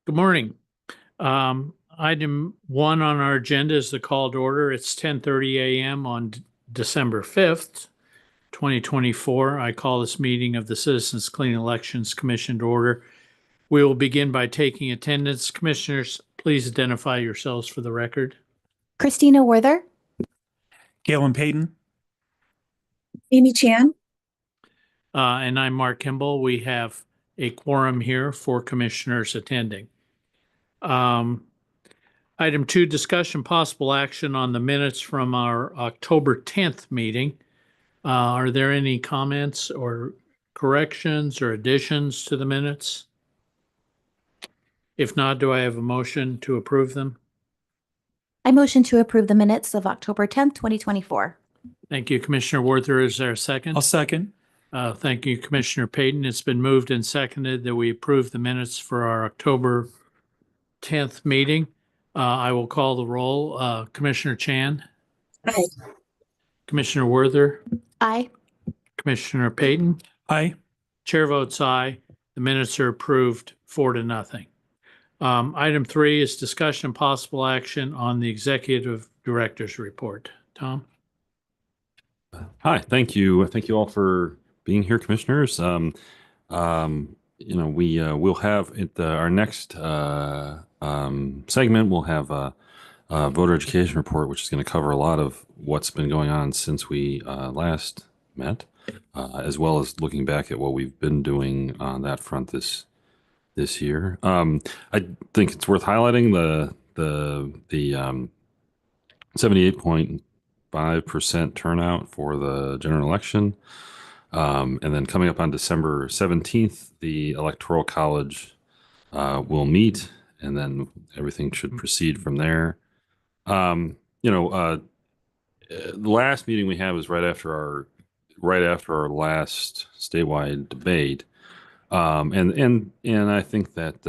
Good morning. Item one on our agenda is the call to order. It's 10:30 a.m. on December 5th, 2024. I call this meeting of the Citizens Clean Elections Commission to order. We will begin by taking attendance. Commissioners, please identify yourselves for the record. Christina Werther. Galen Payton. Amy Chan. And I'm Mark Kimball. We have a quorum here for commissioners attending. Item two, discussion possible action on the minutes from our October 10th meeting. Are there any comments or corrections or additions to the minutes? If not, do I have a motion to approve them? I motion to approve the minutes of October 10th, 2024. Thank you, Commissioner Werther. Is there a second? I'll second. Thank you, Commissioner Payton. It's been moved and seconded that we approve the minutes for our October 10th meeting. I will call the roll. Commissioner Chan? Aye. Commissioner Werther? Aye. Commissioner Payton? Aye. Chair votes aye. The minutes are approved 4-0. Item three is discussion and possible action on the executive director's report. Tom? Hi, thank you. Thank you all for being here, commissioners. We'll have at our next segment, we'll have a voter education report, which is going to cover a lot of what's been going on since we last met, as well as looking back at what we've been doing on that front this year. I think it's worth highlighting the 78.5% turnout for the general election. And then coming up on December 17th, the Electoral College will meet, and then everything should proceed from there. The last meeting we had was right after our last statewide debate. And I think that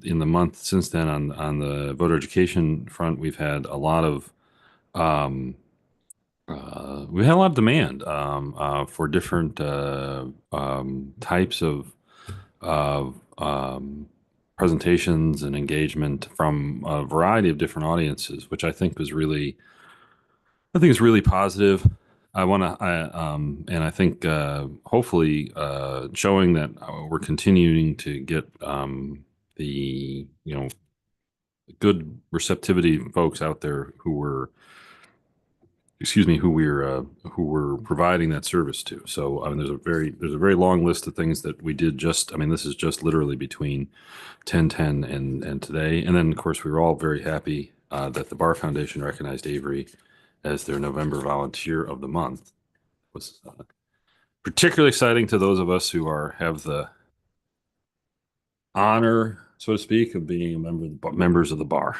in the month since then on the voter education front, we've had a lot of demand for different types of presentations and engagement from a variety of different audiences, which I think is really positive. I think hopefully showing that we're continuing to get the good receptivity folks out there who we're providing that service to. So there's a very long list of things that we did this is just literally between 10/10 and today. And then of course we were all very happy that the Bar Foundation recognized Avery as their November Volunteer of the Month. It was particularly exciting to those of us who have the honor, so to speak, of being a members of the bar.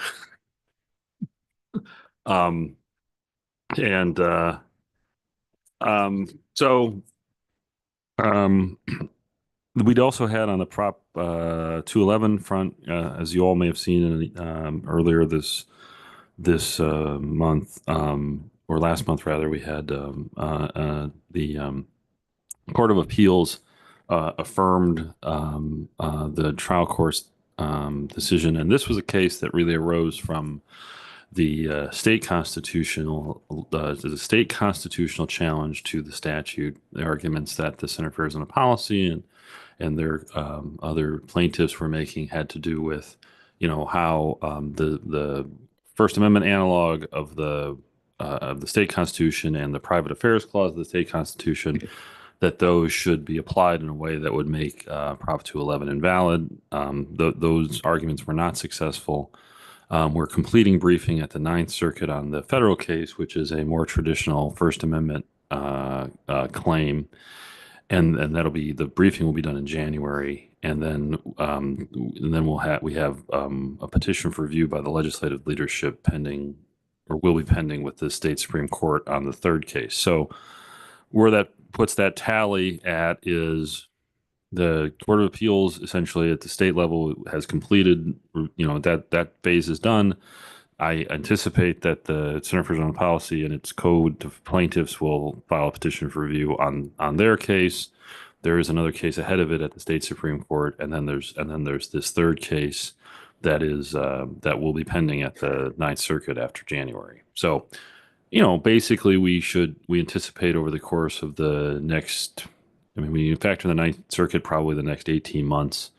We'd also had on the Prop 211 front, as you all may have seen earlier this month, or last month rather, we had the Court of Appeals affirmed the trial court's decision, and this was a case that really arose from the state constitutional challenge to the statute, the arguments that the Center for Arizona Policy and their other plaintiffs were making had to do with, how the First Amendment analog of the state constitution and the private affairs clause of the state constitution, that those should be applied in a way that would make Prop 211 invalid. Those arguments were not successful. We're completing briefing at the Ninth Circuit on the federal case, which is a more traditional First Amendment claim, and the briefing will be done in January, and then we have a petition for review by the legislative leadership pending, or will be pending, with the state Supreme Court on the third case. So where that puts that tally at is the Court of Appeals essentially at the state level has completed, that phase is done. I anticipate that the Center for Arizona Policy and its code of plaintiffs will file a petition for review on their case. there is another case ahead of it at the state Supreme Court, and then there's this third case that is that will be pending at the Ninth Circuit after January. So, basically we anticipate over the course of the next, we factor the Ninth Circuit probably the next 18 months,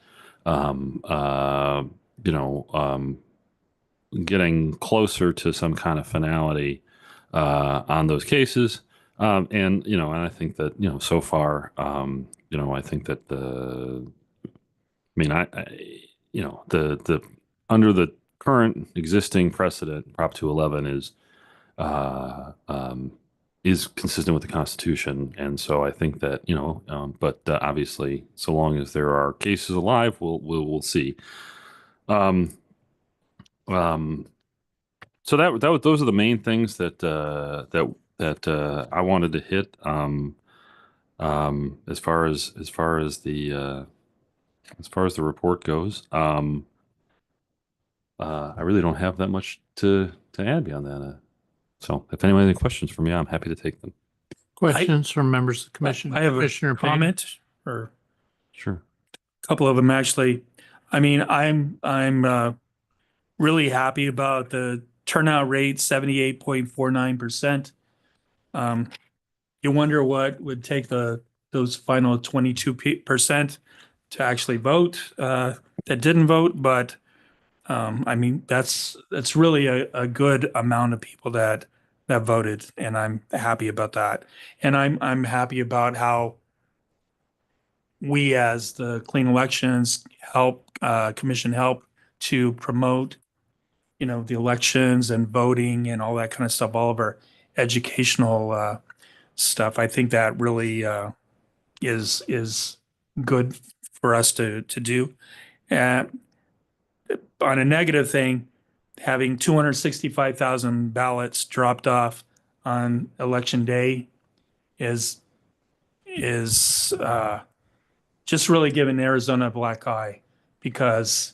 getting closer to some kind of finality on those cases. And I think that, so far, I think that the under the current existing precedent, Prop 211 is consistent with the Constitution. And so I think that, but obviously, so long as there are cases alive, we'll see. So those are the main things that I wanted to hit. As far as the report goes, I really don't have that much to add beyond that. So if anyone has any questions for me, I'm happy to take them. Questions from members of the commission? I have a Commissioner Payne? comment, or Sure. a couple of them actually. I mean, I'm really happy about the turnout rate, 78.49%. You wonder what would take those final 22% to actually vote that didn't vote, but that's really a good amount of people that voted, and I'm happy about that. And I'm happy about how we as the Clean Elections Commission help to promote, the elections and voting and all that kind of stuff, all of our educational stuff. I think that really is good for us to do. On a negative thing, having 265,000 ballots dropped off on election day is just really giving Arizona a black eye, because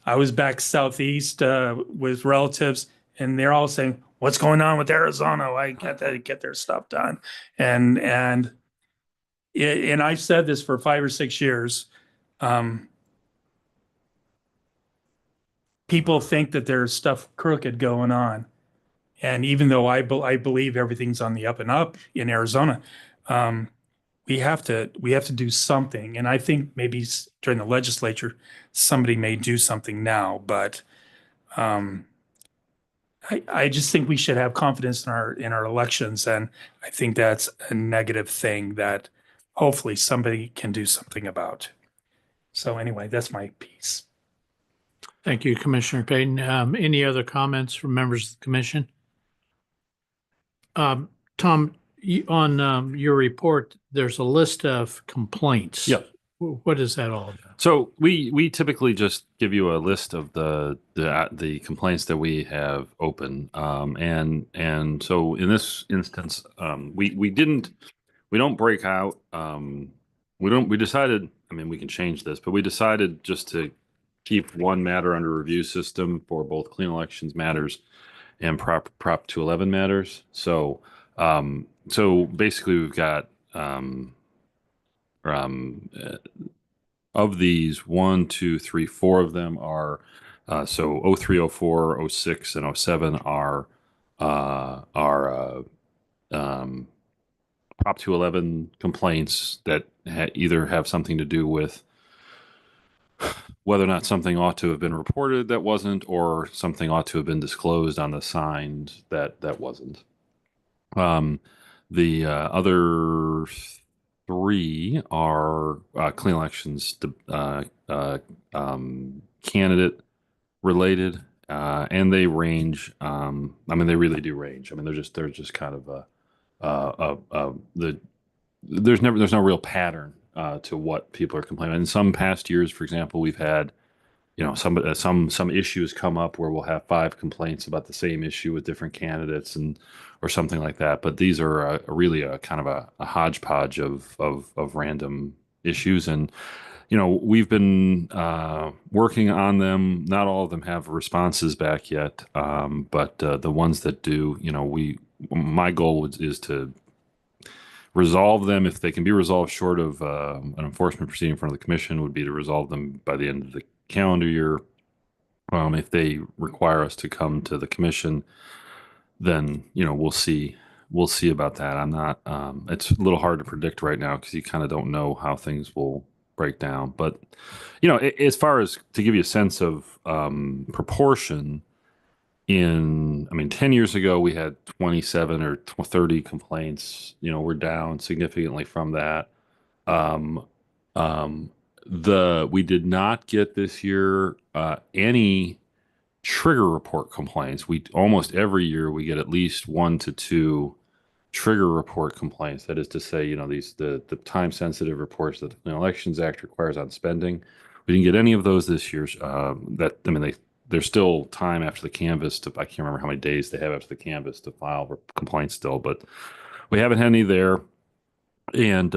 I was back southeast with relatives, and they're all saying, "What's going on with Arizona? I got to get their stuff done." And I've said this for 5 or 6 years. People think that there's stuff crooked going on, and even though I believe everything's on the up and up in Arizona, we have to do something. And I think maybe during the legislature, somebody may do something now, but I just think we should have confidence in our elections, and I think that's a negative thing that hopefully somebody can do something about. So anyway, that's my piece. Thank you, Commissioner Payton. Any other comments from members of the commission? Tom, on your report, there's a list of complaints. Yep. What is that all about? So we typically just give you a list of the complaints that we have open, and so in this instance, we don't break out. We decided. I mean, we can change this, but we decided just to keep one matter under review system for both Clean Elections matters and Prop 211 matters. So basically, we've got. Of these, 1, 2, 3, 4 of them are so 03, 04, 06, and 07 are Prop 211 complaints that either have something to do with whether or not something ought to have been reported that wasn't, or something ought to have been disclosed on the sign that wasn't. The other 3 are Clean Elections candidate related, and they range. They really do range. They're just kind of there's no real pattern to what people are complaining. In some past years, for example, we've had some issues come up where we'll have 5 complaints about the same issue with different candidates or something like that. But these are really a kind of a hodgepodge of random issues, and we've been working on them. Not all of them have responses back yet, but the ones that do, my goal is to resolve them. If they can be resolved short of an enforcement proceeding in front of the commission, would be to resolve them by the end of the calendar year. If they require us to come to the commission, then, we'll see. We'll see about that. I'm not, it's a little hard to predict right now because you kind of don't know how things will break down. But, as far as to give you a sense of proportion, 10 years ago, we had 27 or 30 complaints. We're down significantly from that. We did not get this year any trigger report complaints. We almost every year we get at least 1 to 2 trigger report complaints. That is to say, the time sensitive reports that the Elections Act requires on spending. We didn't get any of those this year. There's still time after the canvass I can't remember how many days they have after the canvass to file complaints still, but we haven't had any there and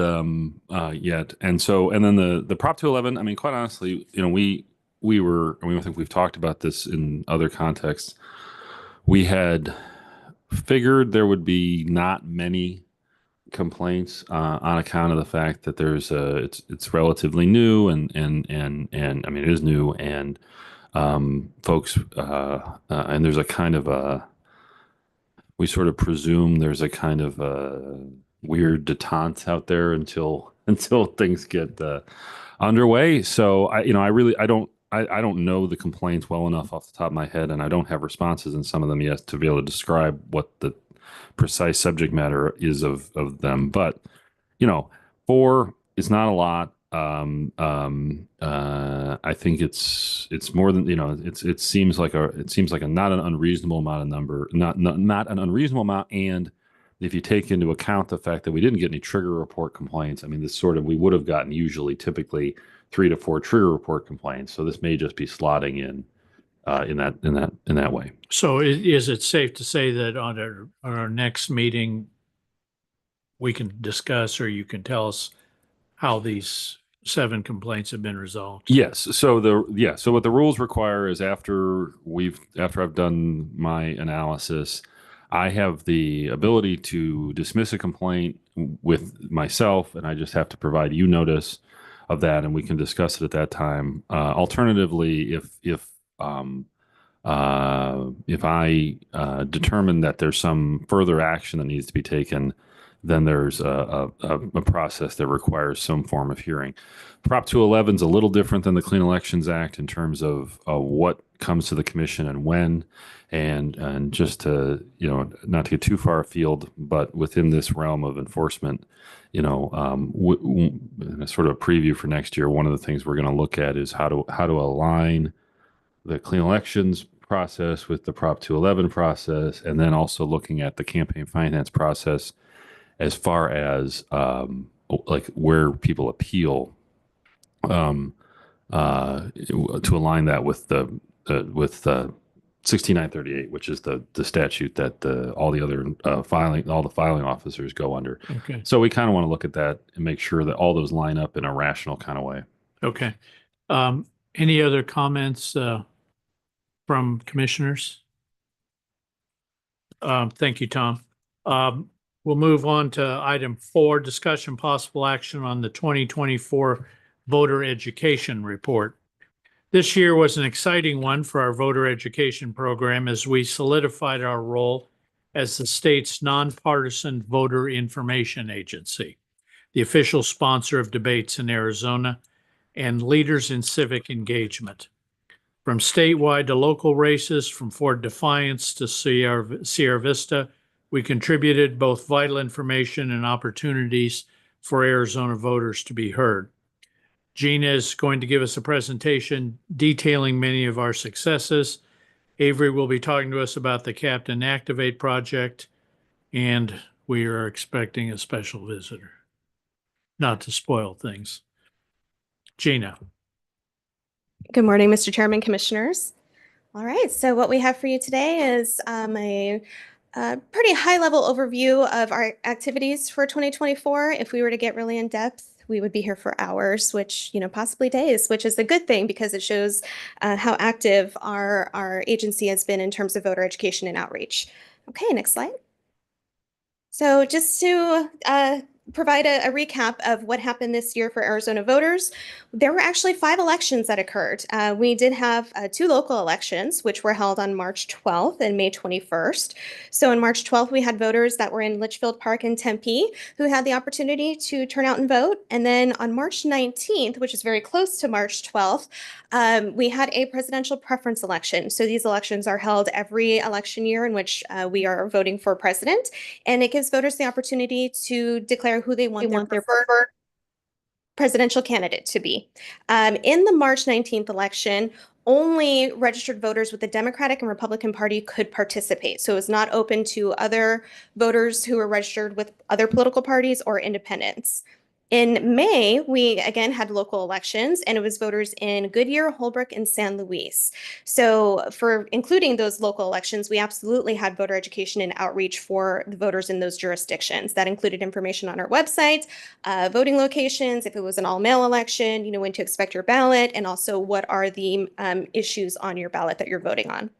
yet. And then the Prop 211, quite honestly, I think we've talked about this in other contexts. We had figured there would be not many complaints on account of the fact that it's relatively new and it is new and folks and there's a kind of we sort of presume there's a kind of weird detente out there until things get underway. So I don't know the complaints well enough off the top of my head, and I don't have responses in some of them yet to be able to describe what the precise subject matter is of them. But 4 is not a lot. I think it's more than it seems like a not an unreasonable amount of number, not an unreasonable amount. And if you take into account the fact that we didn't get any trigger report complaints, we would have gotten typically 3 to 4 trigger report complaints. So this may just be slotting in that way. So is it safe to say that on our next meeting, we can discuss, or you can tell us how these 7 complaints have been resolved? Yes. So what the rules require is after I've done my analysis, I have the ability to dismiss a complaint with myself, and I just have to provide you notice of that, and we can discuss it at that time. Alternatively, if I determine that there's some further action that needs to be taken, then there's a process that requires some form of hearing. Prop 211 is a little different than the Clean Elections Act in terms of what comes to the commission and when, and just to not to get too far afield, but within this realm of enforcement, in a sort of a preview for next year, one of the things we're going to look at is how to align the clean elections process with the Prop 211 process, and then also looking at the campaign finance process as far as like where people appeal, to align that with the 6938, which is the statute that all the filing officers go under. Okay. So we kind of want to look at that and make sure that all those line up in a rational kind of way. Okay. Any other comments from commissioners? Thank you, Tom. We'll move on to item 4, discussion possible action on the 2024 voter education report. This year was an exciting one for our voter education program as we solidified our role as the state's nonpartisan voter information agency, the official sponsor of debates in Arizona, and leaders in civic engagement. From statewide to local races, from Fort Defiance to Sierra Vista, we contributed both vital information and opportunities for Arizona voters to be heard. Gina is going to give us a presentation detailing many of our successes. Avery will be talking to us about the Captain Activate project, and we are expecting a special visitor. Not to spoil things. Gina. Good morning, Mr. Chairman, Commissioners. All right, so what we have for you today is a pretty high-level overview of our activities for 2024. If we were to get really in depth, we would be here for hours, which, possibly days, which is a good thing because it shows how active our agency has been in terms of voter education and outreach. Okay, next slide. So just to provide a recap of what happened this year for Arizona voters. There were actually 5 elections that occurred. We did have 2 local elections, which were held on March 12th and May 21st. So on March 12th, we had voters that were in Litchfield Park and Tempe who had the opportunity to turn out and vote. And then on March 19th, which is very close to March 12th, we had a presidential preference election. So these elections are held every election year in which we are voting for president, and it gives voters the opportunity to declare who they want their preferred presidential candidate to be. In the March 19th election, only registered voters with the Democratic and Republican Party could participate. So it was not open to other voters who were registered with other political parties or independents. In May, we again had local elections, and it was voters in Goodyear, Holbrook, and San Luis. So for including those local elections, we absolutely had voter education and outreach for the voters in those jurisdictions. That included information on our website, voting locations, if it was an all-mail election, when to expect your ballot, and also what are the issues on your ballot that you're voting on.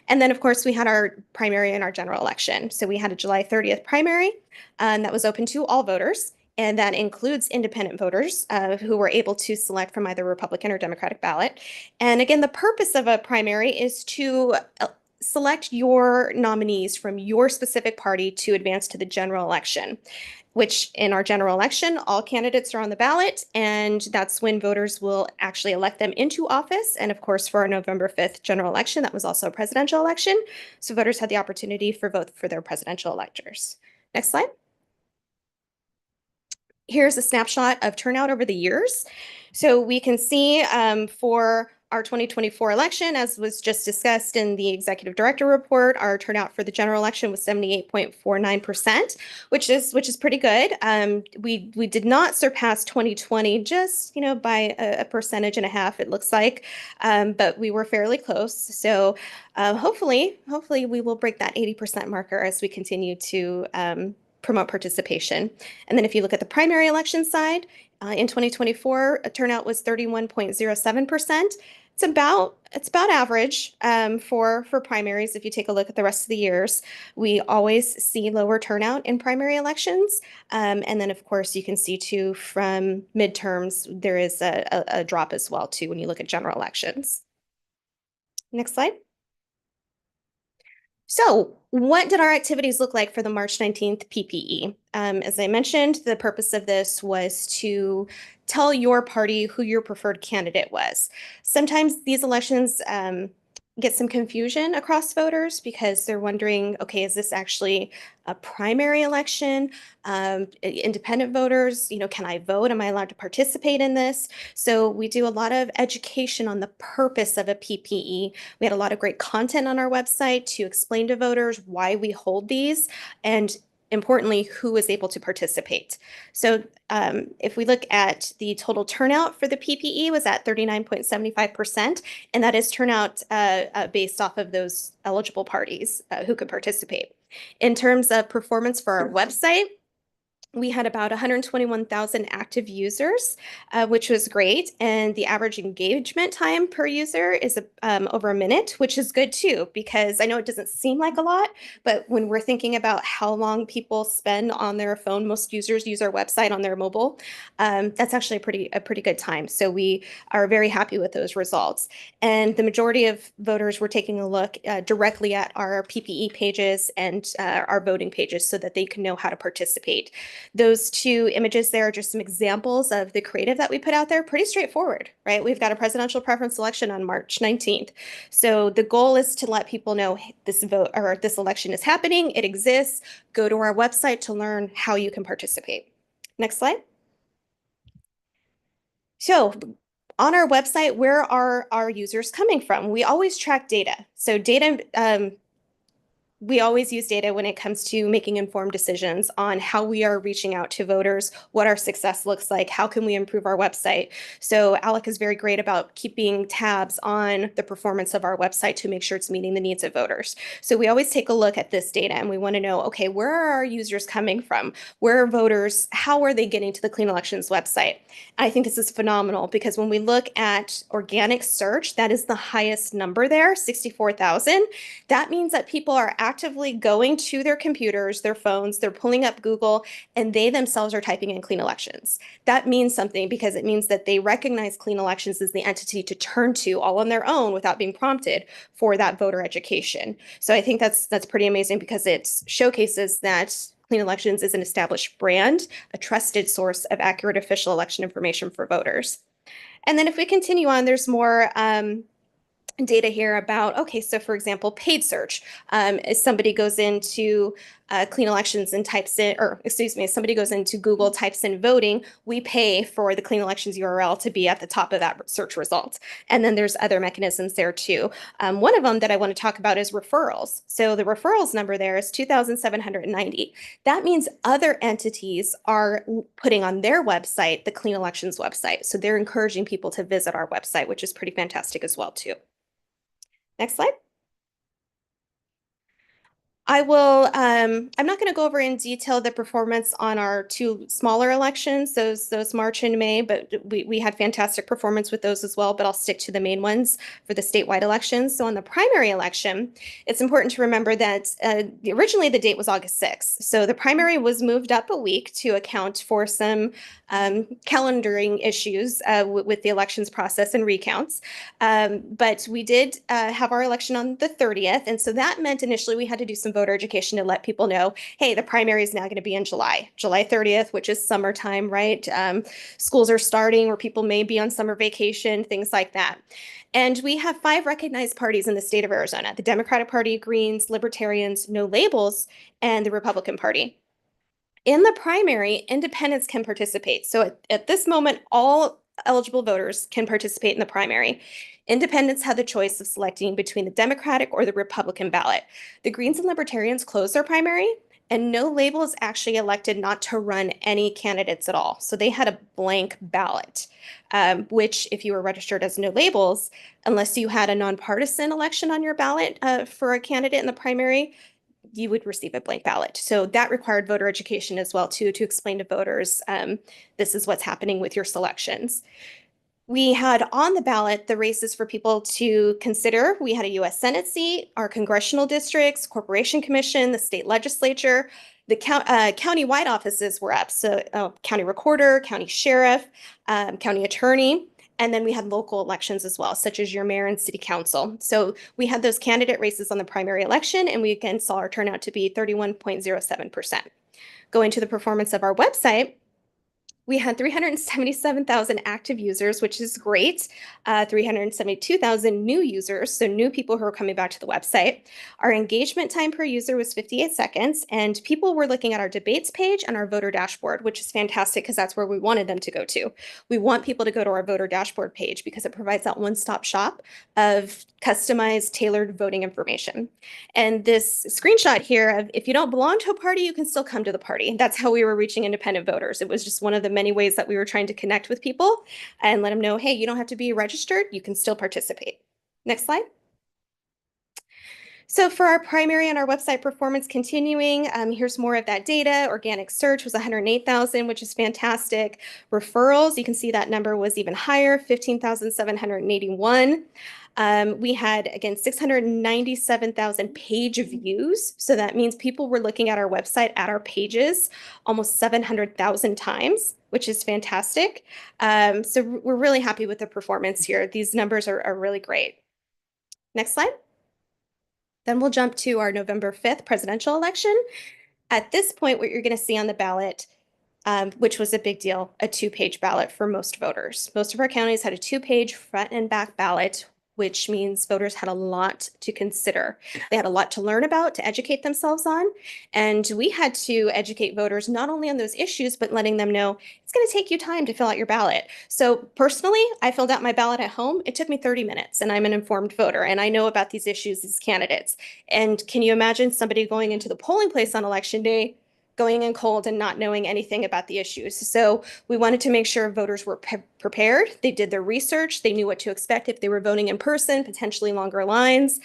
And then, of course, we had our primary and our general election. So we had a July 30th primary that was open to all voters. And that includes independent voters who were able to select from either Republican or Democratic ballot. And again, the purpose of a primary is to select your nominees from your specific party to advance to the general election, which in our general election, all candidates are on the ballot, and that's when voters will actually elect them into office. And of course, for our November 5th general election, that was also a presidential election. So voters had the opportunity for vote for their presidential electors. Next slide. Here's a snapshot of turnout over the years. So we can see for our 2024 election, as was just discussed in the executive director report, our turnout for the general election was 78.49%, which is pretty good. We did not surpass 2020 just by a percentage and a half, it looks like, but we were fairly close. So hopefully we will break that 80% marker as we continue to promote participation. And then if you look at the primary election side, in 2024, a turnout was 31.07%. It's about average for primaries. If you take a look at the rest of the years, we always see lower turnout in primary elections. And then, of course, you can see too from midterms, there is a drop as well too when you look at general elections. Next slide. So what did our activities look like for the March 19th PPE? As I mentioned, the purpose of this was to tell your party who your preferred candidate was. Sometimes these elections get some confusion across voters because they're wondering, okay, is this actually a primary election? Independent voters, can I vote? Am I allowed to participate in this? So we do a lot of education on the purpose of a PPE. We had a lot of great content on our website to explain to voters why we hold these, and importantly, who is able to participate. So if we look at the total turnout for the PPE was at 39.75%, and that is turnout based off of those eligible parties who could participate. In terms of performance for our website, we had about 121,000 active users, which was great. And the average engagement time per user is over a minute, which is good too, because I know it doesn't seem like a lot, but when we're thinking about how long people spend on their phone, most users use our website on their mobile. That's actually a pretty good time. So we are very happy with those results. And the majority of voters were taking a look directly at our PPE pages and our voting pages so that they can know how to participate. Those 2 images there are just some examples of the creative that we put out there. Pretty straightforward, right? We've got a presidential preference election on March 19th. So the goal is to let people know this vote or this election is happening. It exists. Go to our website to learn how you can participate. Next slide. So on our website, where are our users coming from? We always track data. So we always use data when it comes to making informed decisions on how we are reaching out to voters, what our success looks like, how can we improve our website. So Alec is very great about keeping tabs on the performance of our website to make sure it's meeting the needs of voters. So we always take a look at this data and we want to know, okay, where are our users coming from? Where are voters? How are they getting to the Clean Elections website? I think this is phenomenal because when we look at organic search, that is the highest number there, 64,000. That means that people are actively going to their computers, their phones, they're pulling up Google, and they themselves are typing in Clean Elections. That means something because it means that they recognize Clean Elections as the entity to turn to all on their own without being prompted for that voter education. So I think that's pretty amazing because it showcases that Clean Elections is an established brand, a trusted source of accurate official election information for voters. And then if we continue on, there's more data here about, okay, so for example, paid search. If somebody goes into Clean Elections and types in, or excuse me, if somebody goes into Google, types in voting, we pay for the Clean Elections URL to be at the top of that search result. And then there's other mechanisms there too. One of them that I want to talk about is referrals. So the referrals number there is 2,790. That means other entities are putting on their website the Clean Elections website. So they're encouraging people to visit our website, which is pretty fantastic as well too. Next slide. I'm not going to go over in detail the performance on our two smaller elections, those March and May, but we had fantastic performance with those as well, but I'll stick to the main ones for the statewide elections. So on the primary election, it's important to remember that originally the date was August 6th. So the primary was moved up a week to account for some calendaring issues with the elections process and recounts. But we did have our election on the 30th. And so that meant initially we had to do some voter education to let people know, hey, the primary is now going to be in July 30th, which is summertime, right? Schools are starting or people may be on summer vacation, things like that. And we have 5 recognized parties in the state of Arizona: the Democratic Party, Greens, Libertarians, No Labels, and the Republican Party. In the primary, independents can participate. So at this moment, all eligible voters can participate in the primary. Independents had the choice of selecting between the Democratic or the Republican ballot. The Greens and Libertarians closed their primary, and No Labels actually elected not to run any candidates at all. So they had a blank ballot, which if you were registered as No Labels, unless you had a nonpartisan election on your ballot for a candidate in the primary, you would receive a blank ballot. So that required voter education as well too, to explain to voters, this is what's happening with your selections. We had on the ballot the races for people to consider. We had a U.S. Senate seat, our congressional districts, Corporation Commission, the state legislature. The county-wide offices were up. So county recorder, county sheriff, county attorney. And then we had local elections as well, such as your mayor and city council. So we had those candidate races on the primary election, and we again saw our turnout to be 31.07%. Going to the performance of our website, we had 377,000 active users, which is great. 372,000 new users, so new people who are coming back to the website. Our engagement time per user was 58 seconds, and people were looking at our debates page and our voter dashboard, which is fantastic because that's where we wanted them to go to. We want people to go to our voter dashboard page because it provides that one-stop shop of customized, tailored voting information. And this screenshot here of if you don't belong to a party, you can still come to the party. That's how we were reaching independent voters. It was just one of the many ways that we were trying to connect with people and let them know, hey, you don't have to be registered, you can still participate. Next slide. So for our primary and our website performance continuing, here's more of that data. Organic search was 108,000, which is fantastic. Referrals, you can see that number was even higher, 15,781. We had, again, 697,000 page views. So that means people were looking at our website, at our pages, almost 700,000 times, which is fantastic. So we're really happy with the performance here. These numbers are really great. Next slide. Then we'll jump to our November 5th presidential election. At this point, what you're going to see on the ballot, which was a big deal, a 2-page ballot for most voters. Most of our counties had a 2-page front and back ballot, which means voters had a lot to consider. They had a lot to learn about, to educate themselves on. And we had to educate voters not only on those issues, but letting them know it's going to take you time to fill out your ballot. So personally, I filled out my ballot at home. It took me 30 minutes, and I'm an informed voter, and I know about these issues, these candidates. And can you imagine somebody going into the polling place on election day, going in cold and not knowing anything about the issues? So we wanted to make sure voters were prepared. They did their research. They knew what to expect if they were voting in person, potentially longer lines.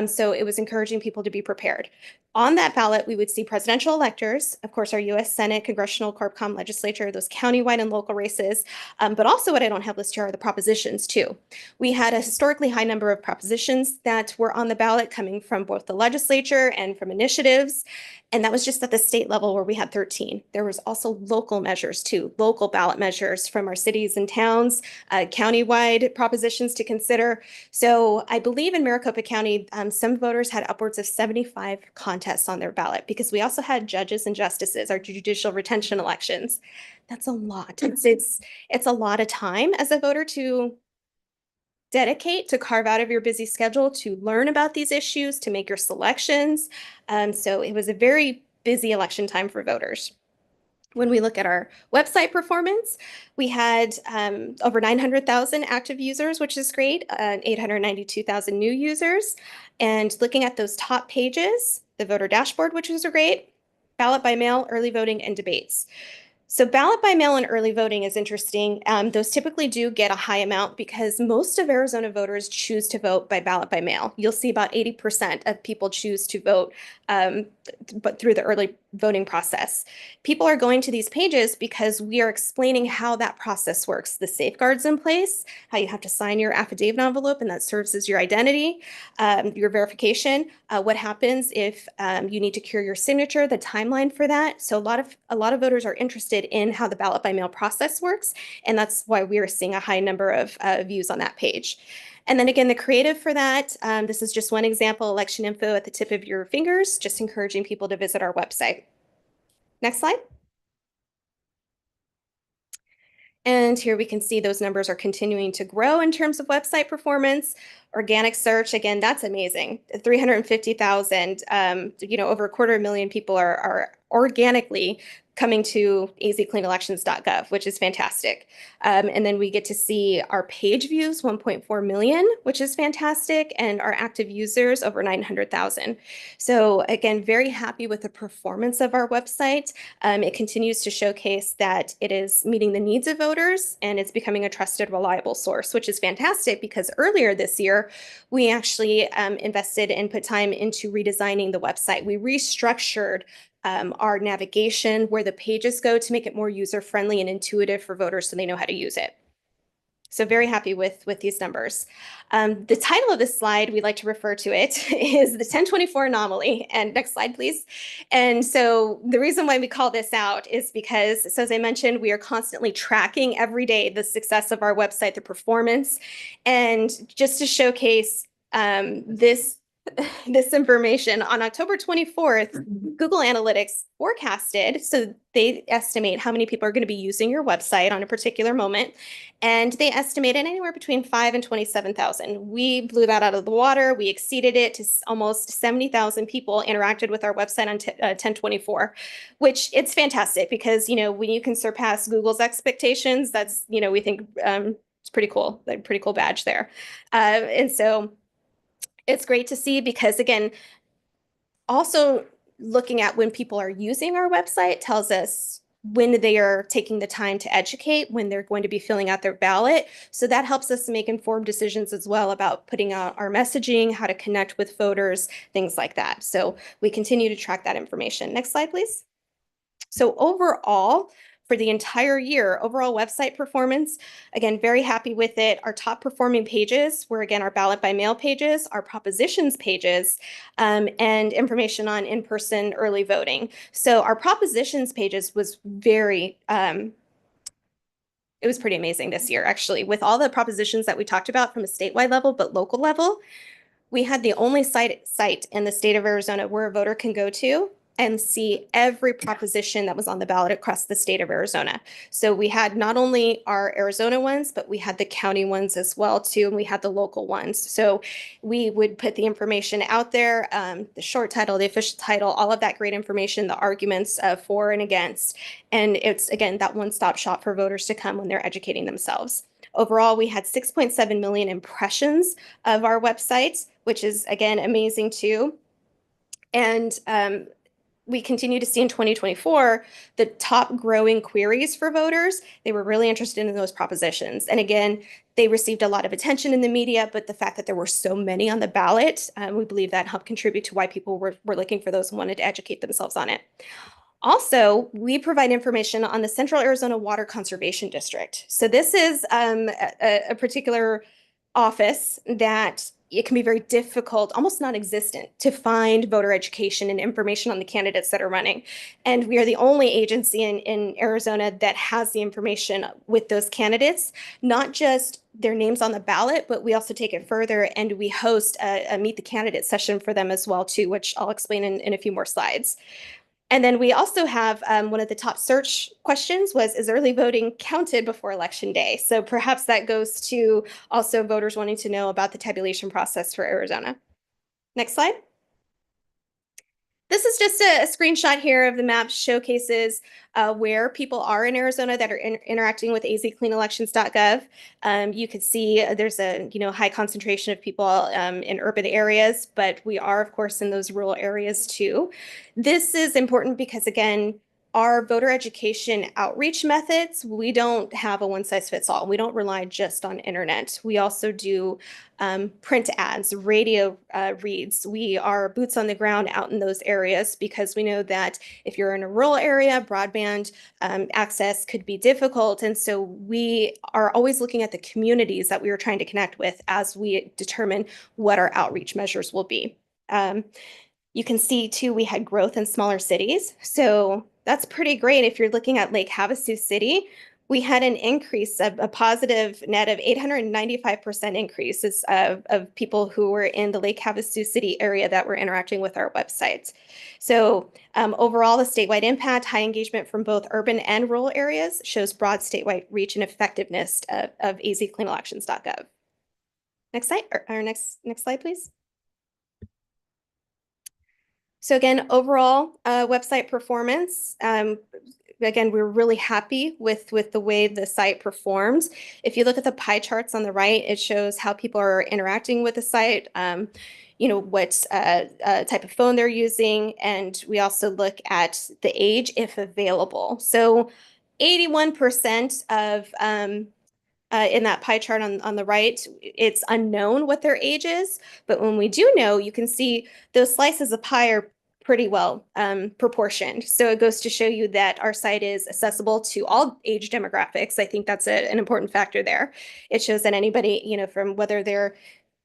So it was encouraging people to be prepared. On that ballot, we would see presidential electors, of course, our U.S. Senate, Congressional, CorpCom, legislature, those countywide and local races. But also what I don't have listed here are the propositions too. We had a historically high number of propositions that were on the ballot coming from both the legislature and from initiatives. And that was just at the state level where we had 13. There was also local measures too, local ballot measures from our cities and towns, countywide propositions to consider. So I believe in Maricopa County, some voters had upwards of 75 contests on their ballot because we also had judges and justices, our judicial retention elections. That's a lot. It's a lot of time as a voter to dedicate, to carve out of your busy schedule to learn about these issues, to make your selections. So it was a very busy election time for voters. When we look at our website performance, we had over 900,000 active users, which is great, 892,000 new users. And looking at those top pages, the voter dashboard, which is great, ballot by mail, early voting, and debates. So ballot by mail and early voting is interesting. Those typically do get a high amount because most of Arizona voters choose to vote by ballot by mail. You'll see about 80% of people choose to vote but through the early voting process. People are going to these pages because we are explaining how that process works, the safeguards in place, how you have to sign your affidavit envelope, and that serves as your identity, your verification, what happens if you need to cure your signature, the timeline for that. So a lot of voters are interested in how the ballot by mail process works, and that's why we are seeing a high number of views on that page. And then again, the creative for that, this is just one example, election info at the tip of your fingers, just encouraging people to visit our website. Next slide. And here we can see those numbers are continuing to grow in terms of website performance. Organic search, again, that's amazing. 350,000, over 250,000 people are organically coming to azcleanelections.gov, which is fantastic. And then we get to see our page views, 1.4 million, which is fantastic, and our active users, over 900,000. So again, very happy with the performance of our website. It continues to showcase that it is meeting the needs of voters, and it's becoming a trusted, reliable source, which is fantastic because earlier this year, we actually invested and put time into redesigning the website. We restructured our navigation, where the pages go, to make it more user-friendly and intuitive for voters so they know how to use it. So very happy with these numbers. The title of this slide, we like to refer to it, is the 1024 anomaly. And next slide, please. And so the reason why we call this out is because, so as I mentioned, we are constantly tracking every day the success of our website, the performance. And just to showcase this information, on October 24th, Google Analytics forecasted, so they estimate how many people are going to be using your website on a particular moment, and they estimated anywhere between 5 and 27,000. We blew that out of the water. We exceeded it to almost 70,000 people interacted with our website on 1024, which it's fantastic because, when you can surpass Google's expectations, that's, we think it's pretty cool, like pretty cool badge there. And so it's great to see because, again, also looking at when people are using our website tells us when they are taking the time to educate, when they're going to be filling out their ballot. So that helps us to make informed decisions as well about putting out our messaging, how to connect with voters, things like that. So we continue to track that information. Next slide, please. So overall, for the entire year, overall website performance, again, very happy with it. Our top performing pages were, again, our ballot by mail pages, our propositions pages, and information on in-person early voting. So our propositions pages was very, it was pretty amazing this year, actually, with all the propositions that we talked about from a statewide level, but local level. We had the only site in the state of Arizona where a voter can go to and see every proposition that was on the ballot across the state of Arizona. So we had not only our Arizona ones, but we had the county ones as well too, and we had the local ones. So we would put the information out there, the short title, the official title, all of that great information, the arguments for and against. And it's, again, that one-stop shop for voters to come when they're educating themselves. Overall, we had 6.7 million impressions of our website, which is, again, amazing too. And we continue to see in 2024 the top growing queries for voters. They were really interested in those propositions. And again, They received a lot of attention in the media, but the fact that there were so many on the ballot, we believe that helped contribute to why people were looking for those and wanted to educate themselves on it. Also, we provide information on the Central Arizona Water Conservation District. So this is a particular office that it can be very difficult, almost non-existent, to find voter education and information on the candidates that are running. And we are the only agency in Arizona that has the information with those candidates, not just their names on the ballot, but we also take it further and we host a Meet the Candidate session for them as well too, which I'll explain in a few more slides. And then we also have one of the top search questions was, is early voting counted before Election Day? So perhaps that goes to also voters wanting to know about the tabulation process for Arizona. Next slide. This is just a screenshot here of the map showcases where people are in Arizona that are interacting with azcleanelections.gov. You can see there's a high concentration of people in urban areas, but we are, of course, in those rural areas too. This is important because, again, our voter education outreach methods, we don't have a one-size-fits-all. We don't rely just on internet. We also do print ads, radio reads. We are boots on the ground out in those areas because we know that if you're in a rural area, broadband access could be difficult. And so we are always looking at the communities that we are trying to connect with as we determine what our outreach measures will be. You can see too, we had growth in smaller cities. So that's pretty great. If you're looking at Lake Havasu City, we had an increase of a positive net of 895% increases of people who were in the Lake Havasu City area that were interacting with our websites. So overall, the statewide impact, high engagement from both urban and rural areas shows broad statewide reach and effectiveness of azcleanelections.gov. Next slide, or next slide, please. So again, overall website performance, again, we're really happy with the way the site performs. If you look at the pie charts on the right, it shows how people are interacting with the site, what type of phone they're using. And we also look at the age if available. So 81% of in that pie chart on the right, it's unknown what their age is. But when we do know, you can see those slices of pie are pretty well proportioned. So it goes to show you that our site is accessible to all age demographics. I think that's an important factor there. It shows that anybody, from whether they're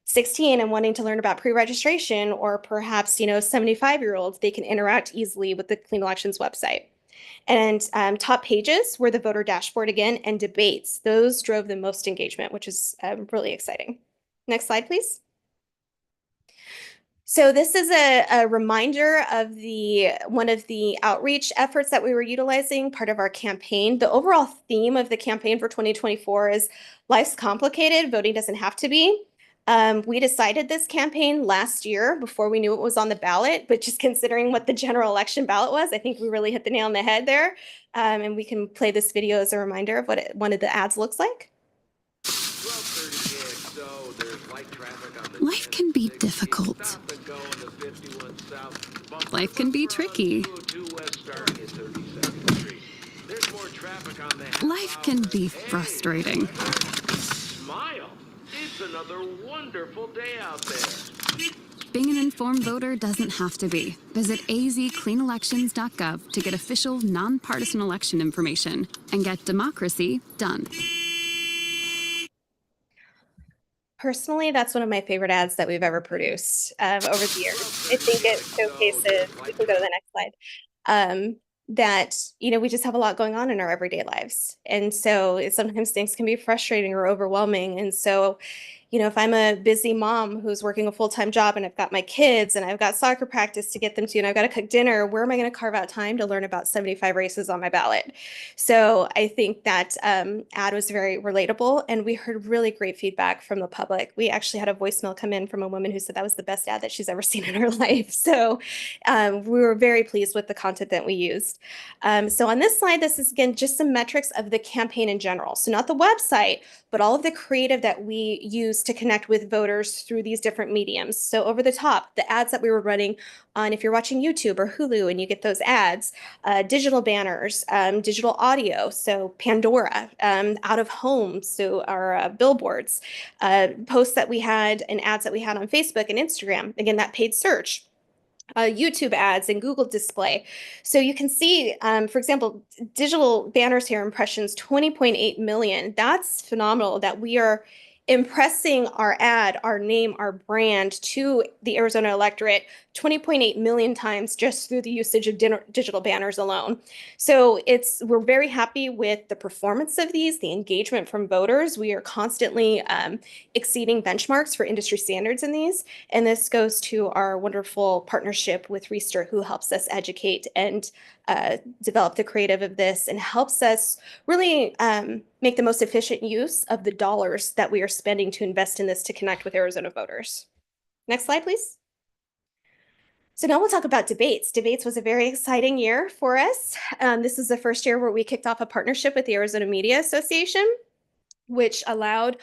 16 and wanting to learn about pre-registration or perhaps, 75-year-olds, they can interact easily with the Clean Elections website. And top pages were the voter dashboard again, and debates. Those drove the most engagement, which is really exciting. Next slide, please. So this is a reminder of one of the outreach efforts that we were utilizing, part of our campaign. The overall theme of the campaign for 2024 is life's complicated, voting doesn't have to be. We decided this campaign last year before we knew it was on the ballot, but just considering what the general election ballot was, I think we really hit the nail on the head there. And we can play this video as a reminder of what one of the ads looks like. Life can be difficult. Life can be tricky. Life can be frustrating. Smile. It's another wonderful day out there. Being an informed voter doesn't have to be. Visit azcleanelections.gov to get official, nonpartisan election information and get democracy done. Personally, that's one of my favorite ads that we've ever produced over the years. I think it showcases, we can go to the next slide, that, we just have a lot going on in our everyday lives. And so sometimes things can be frustrating or overwhelming. And so, if I'm a busy mom who's working a full-time job and I've got my kids and I've got soccer practice to get them to, and I've got to cook dinner, where am I going to carve out time to learn about 75 races on my ballot? So I think that ad was very relatable, and we heard really great feedback from the public. We actually had a voicemail come in from a woman who said that was the best ad that she's ever seen in her life. So we were very pleased with the content that we used. So on this slide, this is, again, just some metrics of the campaign in general. So not the website, but all of the creative that we use to connect with voters through these different mediums. So over the top, the ads that we were running on, if you're watching YouTube or Hulu and you get those ads, digital banners, digital audio, so Pandora, out of home, so our billboards, posts that we had and ads that we had on Facebook and Instagram, again, that paid search. YouTube ads and Google display. So you can see, for example, digital banners here, impressions, 20.8 million. That's phenomenal that we are impressing our ad, our name, our brand to the Arizona electorate 20.8 million times just through the usage of digital banners alone. So we're very happy with the performance of these, the engagement from voters. We are constantly exceeding benchmarks for industry standards in these. And this goes to our wonderful partnership with Reister, who helps us educate and develop the creative of this and helps us really make the most efficient use of the dollars that we are spending to invest in this to connect with Arizona voters. Next slide, please. So now we'll talk about debates. Debates was a very exciting year for us. This is the first year where we kicked off a partnership with the Arizona Media Association, which allowed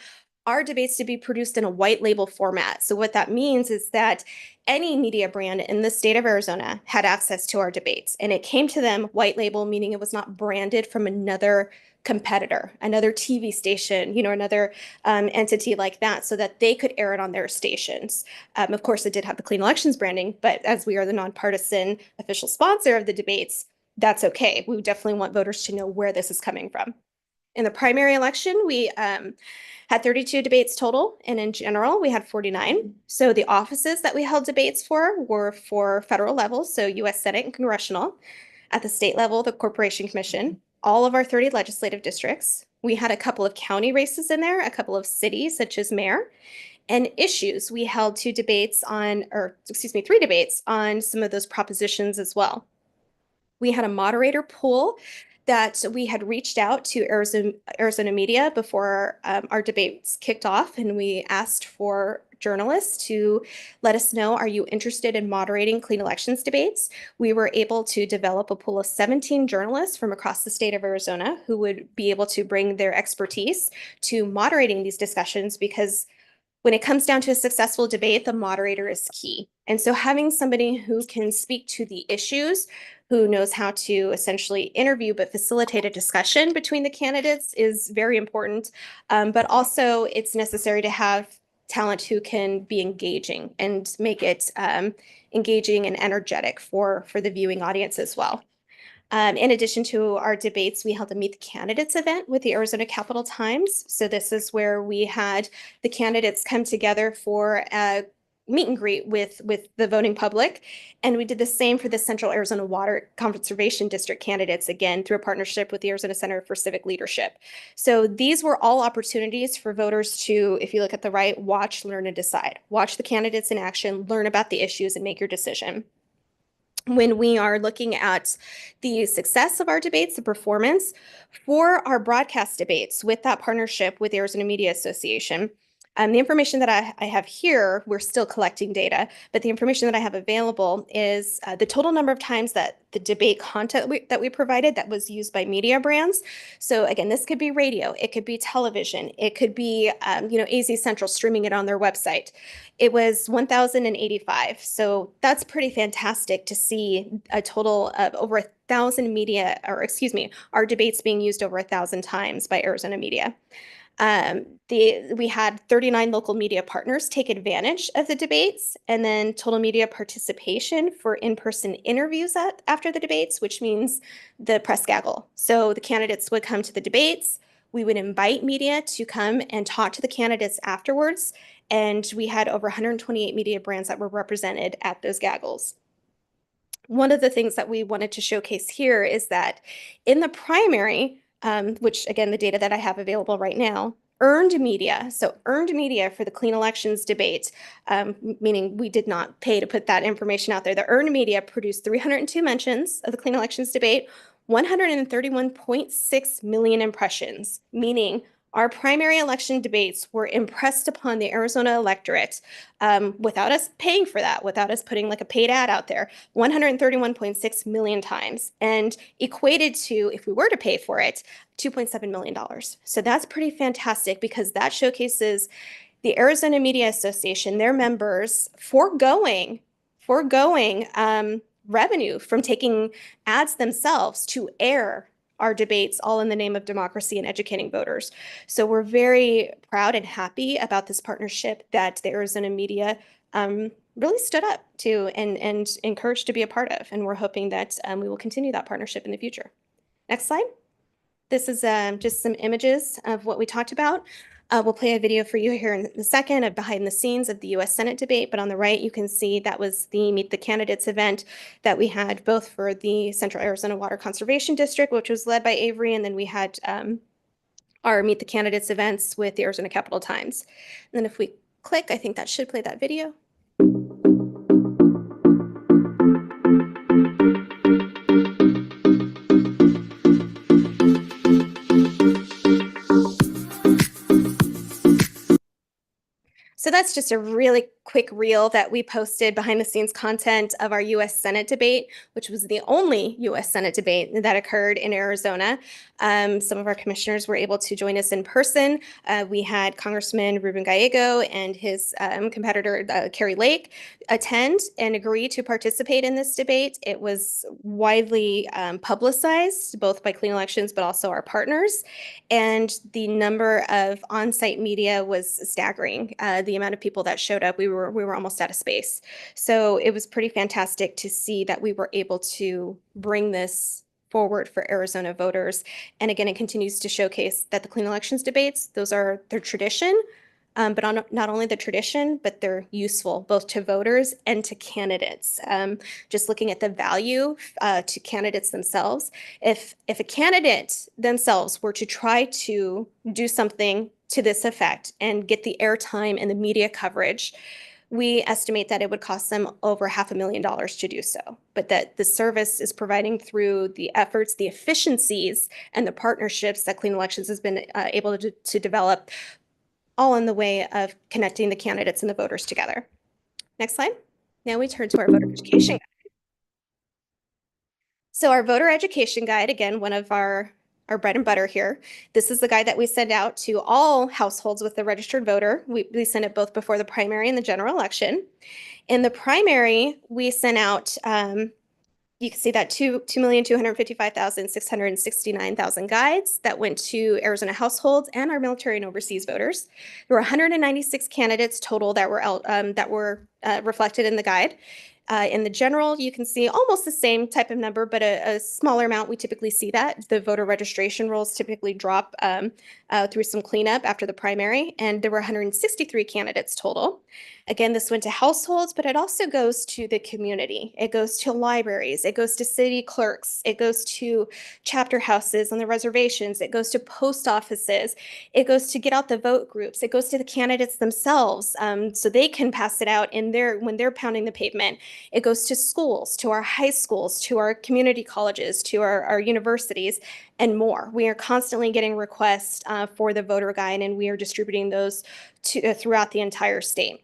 our debates to be produced in a white label format. So what that means is that any media brand in the state of Arizona had access to our debates, and it came to them white label, meaning it was not branded from another competitor, another TV station, another entity like that, so that they could air it on their stations. Of course, it did have the Clean Elections branding, but as we are the nonpartisan official sponsor of the debates, that's okay. We definitely want voters to know where this is coming from. In the primary election, we had 32 debates total, and in general, we had 49. So the offices that we held debates for were for federal level, so U.S. Senate and congressional. At the state level, the Corporation Commission, all of our 30 legislative districts. We had a couple of county races in there, a couple of cities, such as mayor. And issues, we held 3 debates on some of those propositions as well. We had a moderator pool that we had reached out to Arizona Media before our debates kicked off, and we asked for journalists to let us know, are you interested in moderating clean elections debates? We were able to develop a pool of 17 journalists from across the state of Arizona who would be able to bring their expertise to moderating these discussions, because when it comes down to a successful debate, the moderator is key. And so having somebody who can speak to the issues, who knows how to essentially interview but facilitate a discussion between the candidates is very important. But also it's necessary to have talent who can be engaging and make it engaging and energetic for the viewing audience as well. In addition to our debates, we held a Meet the Candidates event with the Arizona Capital Times. So this is where we had the candidates come together for a meet and greet with the voting public. And we did the same for the Central Arizona Water Conservation District candidates, again, through a partnership with the Arizona Center for Civic Leadership. So these were all opportunities for voters to, if you look at the right, watch, learn, and decide. Watch the candidates in action, learn about the issues, and make your decision. When we are looking at the success of our debates, the performance for our broadcast debates with that partnership with the Arizona Media Association, the information that I have here, we're still collecting data, but the information that I have available is the total number of times that the debate content that we provided that was used by media brands. So again, this could be radio, it could be television, it could be AZ Central streaming it on their website. It was 1,085. So that's pretty fantastic to see a total of over 1,000 our debates being used over 1,000 times by Arizona Media. We had 39 local media partners take advantage of the debates, and then total media participation for in-person interviews after the debates, which means the press gaggle. So the candidates would come to the debates. We would invite media to come and talk to the candidates afterwards. And we had over 128 media brands that were represented at those gaggles. One of the things that we wanted to showcase here is that in the primary, which again, the data that I have available right now, earned media for the clean elections debate, meaning we did not pay to put that information out there. The earned media produced 302 mentions of the clean elections debate, 131.6 million impressions, meaning our primary election debates were impressed upon the Arizona electorate without us paying for that, without us putting like a paid ad out there, 131.6 million times, and equated to, if we were to pay for it, $2.7 million. So that's pretty fantastic, because that showcases the Arizona Media Association, their members foregoing revenue from taking ads themselves to air our debates, all in the name of democracy and educating voters. So we're very proud and happy about this partnership that the Arizona Media really stood up to and encouraged to be a part of. And we're hoping that we will continue that partnership in the future. Next slide. This is just some images of what we talked about. We'll play a video for you here in a second of behind the scenes of the U.S. Senate debate, but on the right, you can see that was the Meet the Candidates event that we had both for the Central Arizona Water Conservation District, which was led by Avery, and then we had our Meet the Candidates events with the Arizona Capital Times. And then if we click, I think that should play that video. So that's just a really quick reel that we posted behind the scenes content of our U.S. Senate debate, which was the only U.S. Senate debate that occurred in Arizona. Some of our commissioners were able to join us in person. We had Congressman Ruben Gallego and his competitor, Carrie Lake, attend and agree to participate in this debate. It was widely publicized, both by Clean Elections, but also our partners. And the number of on-site media was staggering. The amount of people that showed up, we were almost out of space. So it was pretty fantastic to see that we were able to bring this forward for Arizona voters. And again, it continues to showcase that the Clean Elections debates, those are their tradition, but not only the tradition, but they're useful both to voters and to candidates. Just looking at the value to candidates themselves. If a candidate themselves were to try to do something to this effect and get the airtime and the media coverage, we estimate that it would cost them over $500,000 to do so, but that the service is providing through the efforts, the efficiencies, and the partnerships that Clean Elections has been able to develop, all in the way of connecting the candidates and the voters together. Next slide. Now we turn to our voter education guide. So our voter education guide, again, one of our bread and butter here. This is the guide that we send out to all households with a registered voter. We send it both before the primary and the general election. In the primary, we sent out, you can see that 2,255,669 guides that went to Arizona households and our military and overseas voters. There were 196 candidates total that were reflected in the guide. In the general, you can see almost the same type of number, but a smaller amount. We typically see that. The voter registration rolls typically drop through some cleanup after the primary, and there were 163 candidates total. Again, this went to households, but it also goes to the community. It goes to libraries. It goes to city clerks. It goes to chapter houses on the reservations. It goes to post offices. It goes to get out the vote groups. It goes to the candidates themselves so they can pass it out when they're pounding the pavement. It goes to schools, to our high schools, to our community colleges, to our universities, and more. We are constantly getting requests for the voter guide, and we are distributing those throughout the entire state.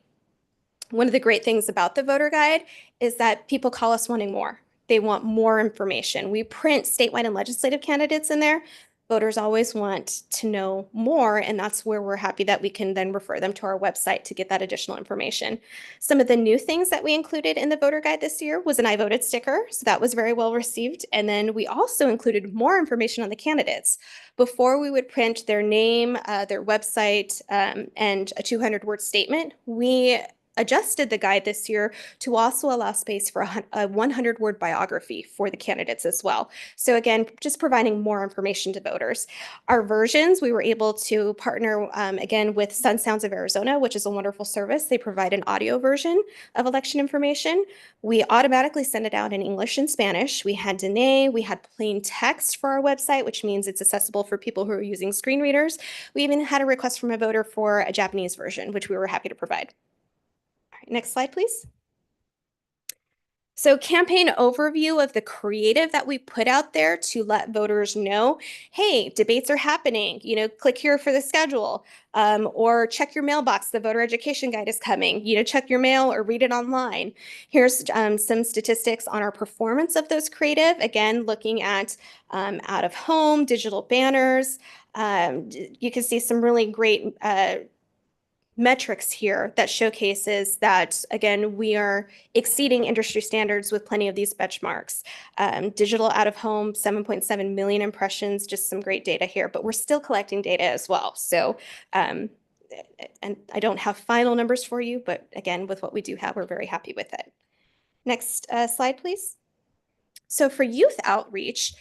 One of the great things about the voter guide is that people call us wanting more. They want more information. We print statewide and legislative candidates in there. Voters always want to know more, and that's where we're happy that we can then refer them to our website to get that additional information. Some of the new things that we included in the voter guide this year was an I voted sticker, so that was very well received. And then we also included more information on the candidates. Before we would print their name, their website, and a 200-word statement, we adjusted the guide this year to also allow space for a 100-word biography for the candidates as well. So again, just providing more information to voters. Our versions, we were able to partner again with Sun Sounds of Arizona, which is a wonderful service. They provide an audio version of election information. We automatically send it out in English and Spanish. We had Dene, we had plain text for our website, which means it's accessible for people who are using screen readers. We even had a request from a voter for a Japanese version, which we were happy to provide. Next slide, please. So campaign overview of the creative that we put out there to let voters know, hey, debates are happening, click here for the schedule, or check your mailbox, the voter education guide is coming, check your mail or read it online. Here's some statistics on our performance of those creative, again, looking at out of home, digital banners. You can see some really great metrics here that showcases that, again, we are exceeding industry standards with plenty of these benchmarks. Digital out of home, 7.7 million impressions, just some great data here, but we're still collecting data as well. So, and I don't have final numbers for you, but again, with what we do have, we're very happy with it. Next slide, please. So for youth outreach,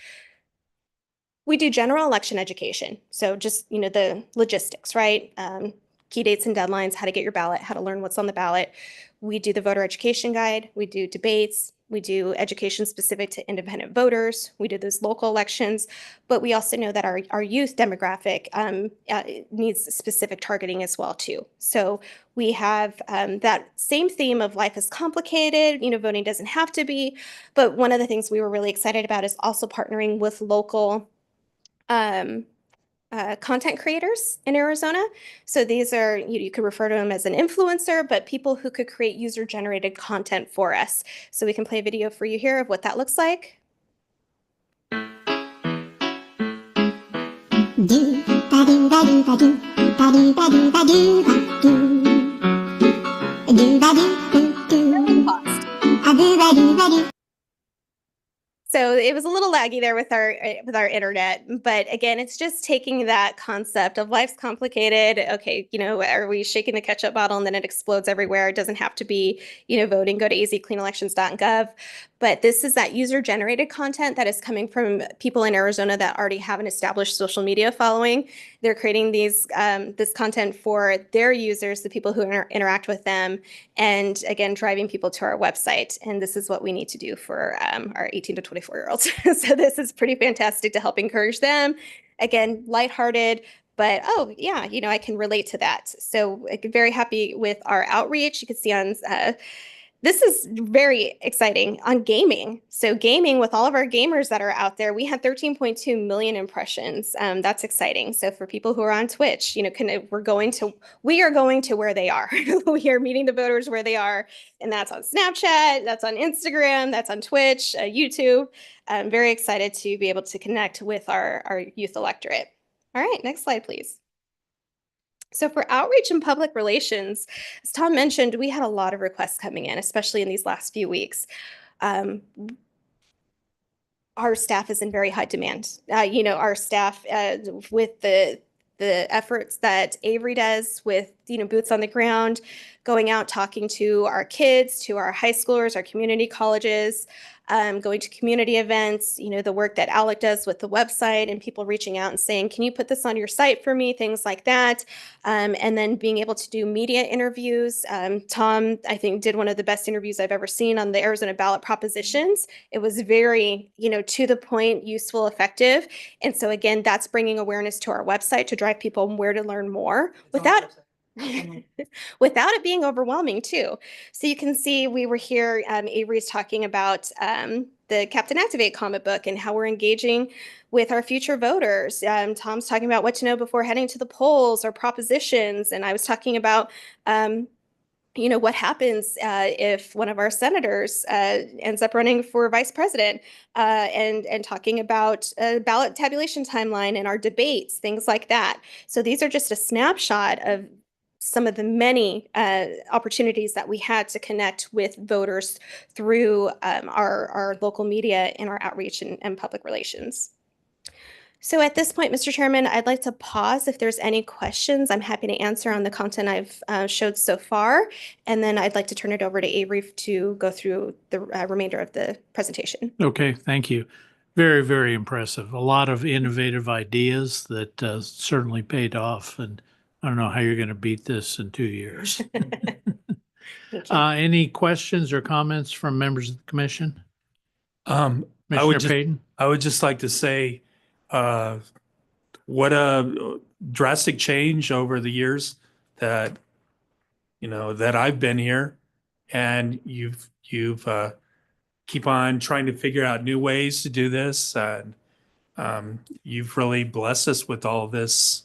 we do general election education. So just, the logistics, right? Key dates and deadlines, how to get your ballot, how to learn what's on the ballot. We do the voter education guide. We do debates. We do education specific to independent voters. We do those local elections. But we also know that our youth demographic needs specific targeting as well, too. So we have that same theme of life is complicated. Voting doesn't have to be. But one of the things we were really excited about is also partnering with local content creators in Arizona. So these are, you could refer to them as an influencer, but people who could create user-generated content for us. So we can play a video for you here of what that looks like. So it was a little laggy there with our internet, but again, it's just taking that concept of life's complicated. Okay, are we shaking the ketchup bottle and then it explodes everywhere? It doesn't have to be, voting. Go to azcleanelections.gov. But this is that user-generated content that is coming from people in Arizona that already have an established social media following. They're creating this content for their users, the people who interact with them, and again, driving people to our website. And this is what we need to do for our 18 to 24-year-olds. So this is pretty fantastic to help encourage them. Again, lighthearted, but oh yeah, I can relate to that. So very happy with our outreach. You can see on this is very exciting on gaming. So gaming, with all of our gamers that are out there, we had 13.2 million impressions. That's exciting. So for people who are on Twitch, we are going to where they are. We are meeting the voters where they are. And that's on Snapchat, that's on Instagram, that's on Twitch, YouTube. I'm very excited to be able to connect with our youth electorate. All right, next slide, please. So for outreach and public relations, as Tom mentioned, we had a lot of requests coming in, especially in these last few weeks. Our staff is in very high demand. Our staff with the efforts that Avery does with, boots on the ground, going out, talking to our kids, to our high schoolers, our community colleges, going to community events, the work that Alec does with the website and people reaching out and saying, can you put this on your site for me? Things like that. And then being able to do media interviews. Tom, I think, did one of the best interviews I've ever seen on the Arizona ballot propositions. It was very, to the point, useful, effective. And so again, that's bringing awareness to our website to drive people where to learn more without it being overwhelming too. So you can see we were here, Avery's talking about the Captain Activate comic book and how we're engaging with our future voters. Tom's talking about what to know before heading to the polls or propositions. And I was talking about, what happens if one of our senators ends up running for vice president and talking about a ballot tabulation timeline and our debates, things like that. So these are just a snapshot of some of the many opportunities that we had to connect with voters through our local media and our outreach and public relations. So at this point, Mr. Chairman, I'd like to pause. If there's any questions, I'm happy to answer on the content I've showed so far. And then I'd like to turn it over to Avery to go through the remainder of the presentation. Okay, thank you. Very, very impressive. A lot of innovative ideas that certainly paid off. And I don't know how you're going to beat this in 2 years. Any questions or comments from members of the commission? Commissioner Payton? I would just like to say, what a drastic change over the years that, that I've been here, and you've keep on trying to figure out new ways to do this. And you've really blessed us with all this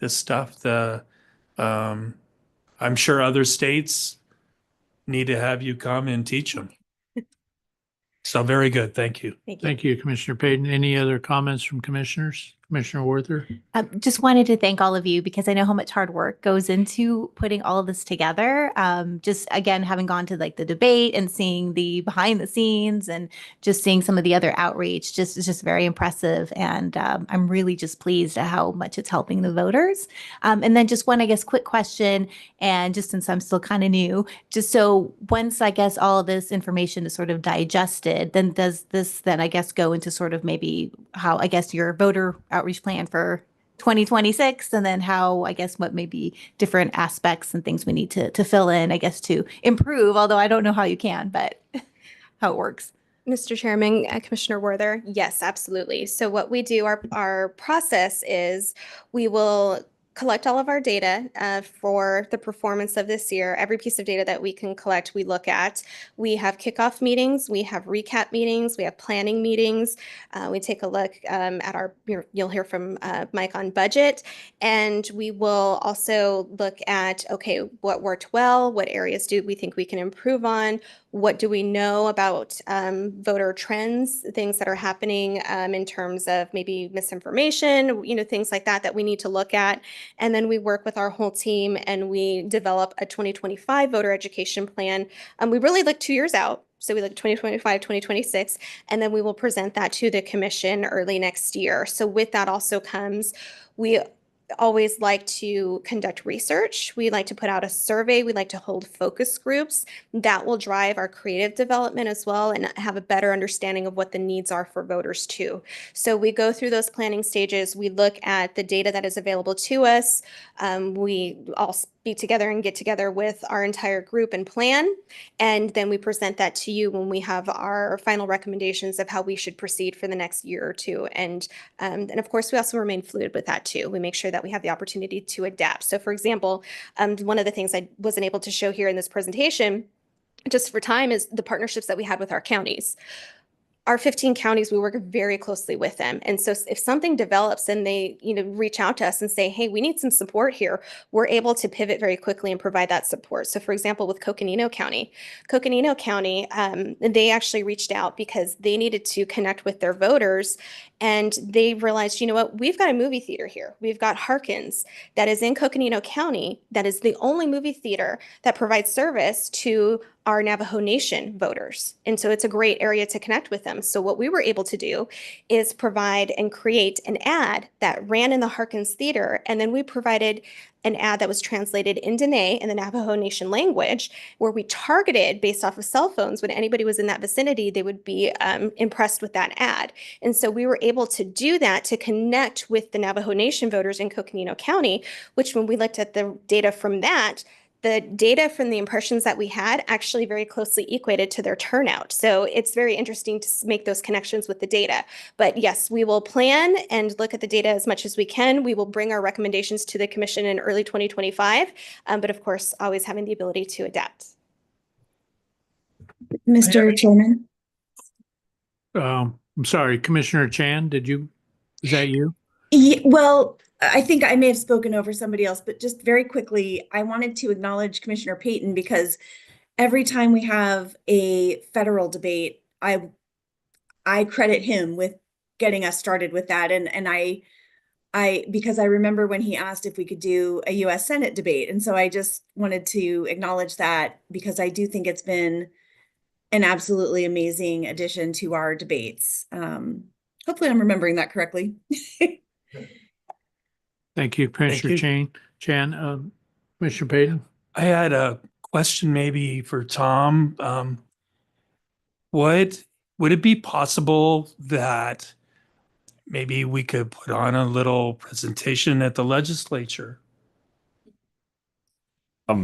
stuff. I'm sure other states need to have you come and teach them. So very good. Thank you. Thank you. Thank you, Commissioner Payton. Any other comments from commissioners? Commissioner Werther? Just wanted to thank all of you because I know how much hard work goes into putting all of this together. Just again, having gone to like the debate and seeing the behind the scenes and just seeing some of the other outreach, it's just very impressive. And I'm really just pleased at how much it's helping the voters. And then just one, I guess, quick question. And just since I'm still kind of new, just so once I guess all of this information is sort of digested, then does this then I guess go into sort of maybe how I guess your voter outreach plan for 2026 and then how I guess what may be different aspects and things we need to fill in, I guess, to improve, although I don't know how you can, but how it works. Mr. Chairman, Commissioner Werther, yes, absolutely. So what we do, our process is we will collect all of our data for the performance of this year. Every piece of data that we can collect, we look at. We have kickoff meetings, we have recap meetings, we have planning meetings. We take a look at our, you'll hear from Mike on budget, and we will also look at, okay, what worked well, what areas do we think we can improve on, what do we know about voter trends, things that are happening in terms of maybe misinformation, things like that we need to look at. And then we work with our whole team and we develop a 2025 voter education plan. We really look 2 years out. So we look at 2025, 2026, and then we will present that to the commission early next year. So with that also comes, we always like to conduct research. We like to put out a survey. We like to hold focus groups that will drive our creative development as well and have a better understanding of what the needs are for voters too. So we go through those planning stages. We look at the data that is available to us. We all speak together and get together with our entire group and plan. And then we present that to you when we have our final recommendations of how we should proceed for the next year or two. And of course, we also remain fluid with that too. We make sure that we have the opportunity to adapt. So for example, one of the things I wasn't able to show here in this presentation, just for time, is the partnerships that we had with our counties. Our 15 counties, we work very closely with them. And so if something develops and they, reach out to us and say, hey, we need some support here, we're able to pivot very quickly and provide that support. So for example, with Coconino County, they actually reached out because they needed to connect with their voters. And they realized, we've got a movie theater here. We've got Harkins that is in Coconino County. That is the only movie theater that provides service to our Navajo Nation voters. And so it's a great area to connect with them. So what we were able to do is provide and create an ad that ran in the Harkins Theater. And then we provided an ad that was translated in Dene in the Navajo Nation language, where we targeted based off of cell phones. When anybody was in that vicinity, they would be impressed with that ad. And so we were able to do that to connect with the Navajo Nation voters in Coconino County, which when we looked at the data from that, the data from the impressions that we had actually very closely equated to their turnout. So it's very interesting to make those connections with the data. But yes, we will plan and look at the data as much as we can. We will bring our recommendations to the commission in early 2025, but of course, always having the ability to adapt. Mr. Chairman. I'm sorry, Commissioner Chan, is that you? Well, I think I may have spoken over somebody else, but just very quickly, I wanted to acknowledge Commissioner Payton because every time we have a federal debate, I credit him with getting us started with that. And I because I remember when he asked if we could do a US Senate debate. And so I just wanted to acknowledge that because I do think it's been an absolutely amazing addition to our debates. Hopefully I'm remembering that correctly. Thank you, Commissioner Chan. Commissioner Payton? I had a question maybe for Tom. Would it be possible that maybe we could put on a little presentation at the legislature? I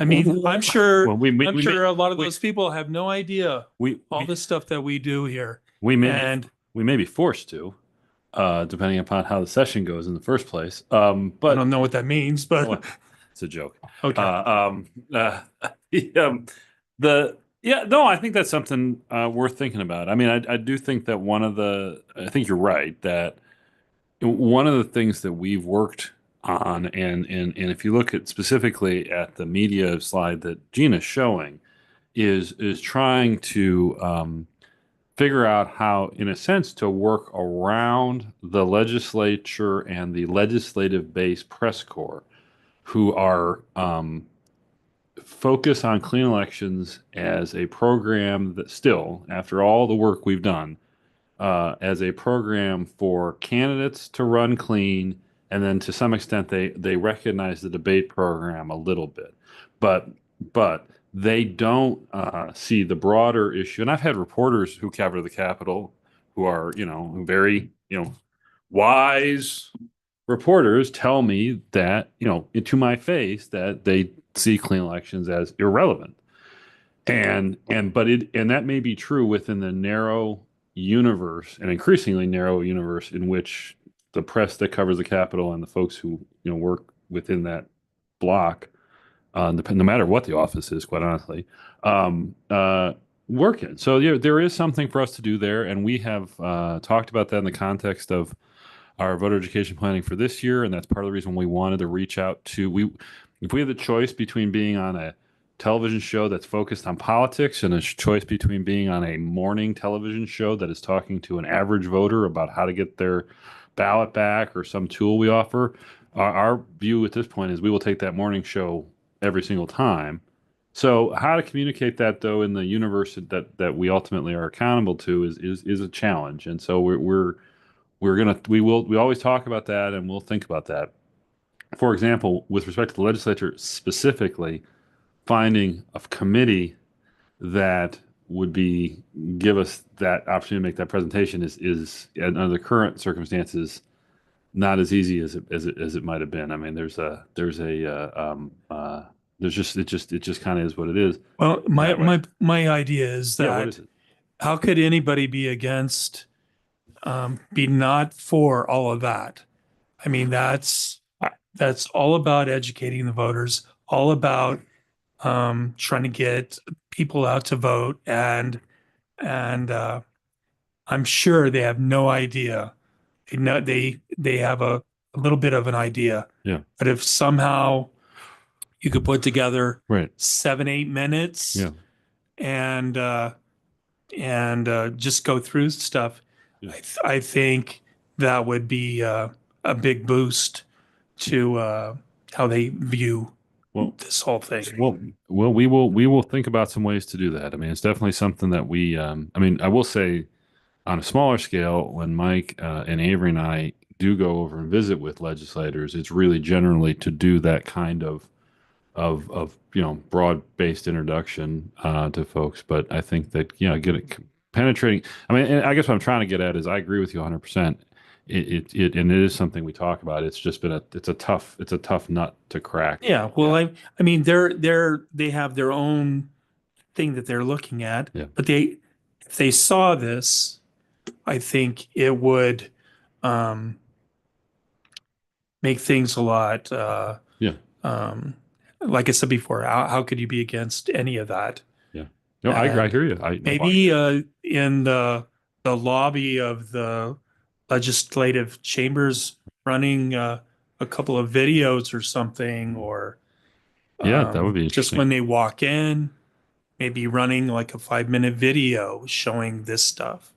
mean, I'm sure, Well, I'm sure a lot of those people have no idea we all the stuff that we do here. we may And we may be forced to, depending upon how the session goes in the first place. I But don't know what that means, but well, it's a joke. okay. I think that's something worth thinking about. I mean, I do think that I think you're right that one of the things that we've worked on, and if you look at specifically at the media slide that Gina's showing, is trying to figure out how, in a sense, to work around the legislature and the legislative-based press corps, who are focus on clean elections as a program that still, after all the work we've done, as a program for candidates to run clean, and then to some extent they recognize the debate program a little bit, but they don't see the broader issue. And I've had reporters who cover the Capitol who are very wise reporters tell me that to my face that they see clean elections as irrelevant, and that may be true within the narrow universe, an increasingly narrow universe, in which the press that covers the Capitol and the folks who work within that block, no matter what the office is, quite honestly, work in. So there is something for us to do there, and we have talked about that in the context of our voter education planning for this year, and that's part of the reason we wanted to reach out to. If we had the choice between being on a television show that's focused on politics and a choice between being on a morning television show that is talking to an average voter about how to get their ballot back or some tool we offer, our view at this point is we will take that morning show every single time. So how to communicate that, though, in the universe that we ultimately are accountable to is a challenge. And so we always talk about that, and we'll think about that. For example, with respect to the legislature specifically, finding a committee that would give us that opportunity to make that presentation is under the current circumstances not as easy as it might have been. I mean, it just kind of is what it is. Well, my idea is Yeah, that what is it? how could anybody be against, be not for all of that? I mean, that's all about educating the voters, all about trying to get people out to vote, and I'm sure they have no idea. They have a little bit of an idea. Yeah. But if somehow you could put together Right. 7-8 minutes, Yeah. and just go through stuff, Yeah. I think that would be a big boost to how they view this whole thing. Well, we will think about some ways to do that. I mean, it's definitely something that we. I will say, on a smaller scale, when Mike and Avery and I do go over and visit with legislators, it's really generally to do that kind of broad-based introduction to folks. But I think that get it penetrating. I mean, and I guess what I'm trying to get at is I agree with you 100%. It is something we talk about. It's just been it's a tough nut to crack. Yeah, well, I mean, they have their own thing that they're looking at, Yeah. but if they saw this, I think it would make things a lot. Like I said before, how could you be against any of that? Yeah, no, I hear you. Maybe in the lobby of the legislative chambers, running a couple of videos or something, or that would be just interesting. when they walk in, maybe running like a 5-minute video showing this stuff.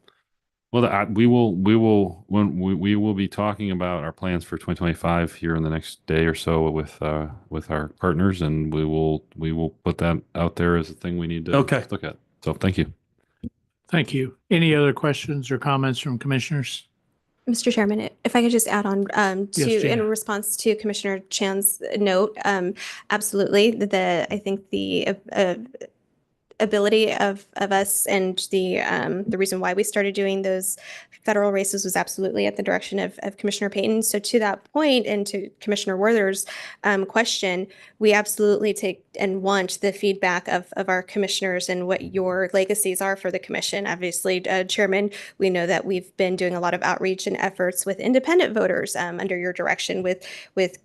Well, we will be talking about our plans for 2025 here in the next day or so with our partners, and we will put that out there as a thing we need to look at. So thank you. Thank you. Any other questions or comments from commissioners? Mr. Chairman, if I could just add on Yes, Gina. in response to Commissioner Chan's note, absolutely. I think the ability of us and the reason why we started doing those federal races was absolutely at the direction of Commissioner Payton. So to that point, and to Commissioner Werther's question, we absolutely take and want the feedback of our commissioners and what your legacies are for the commission. Obviously, Chairman, we know that we've been doing a lot of outreach and efforts with independent voters under your direction with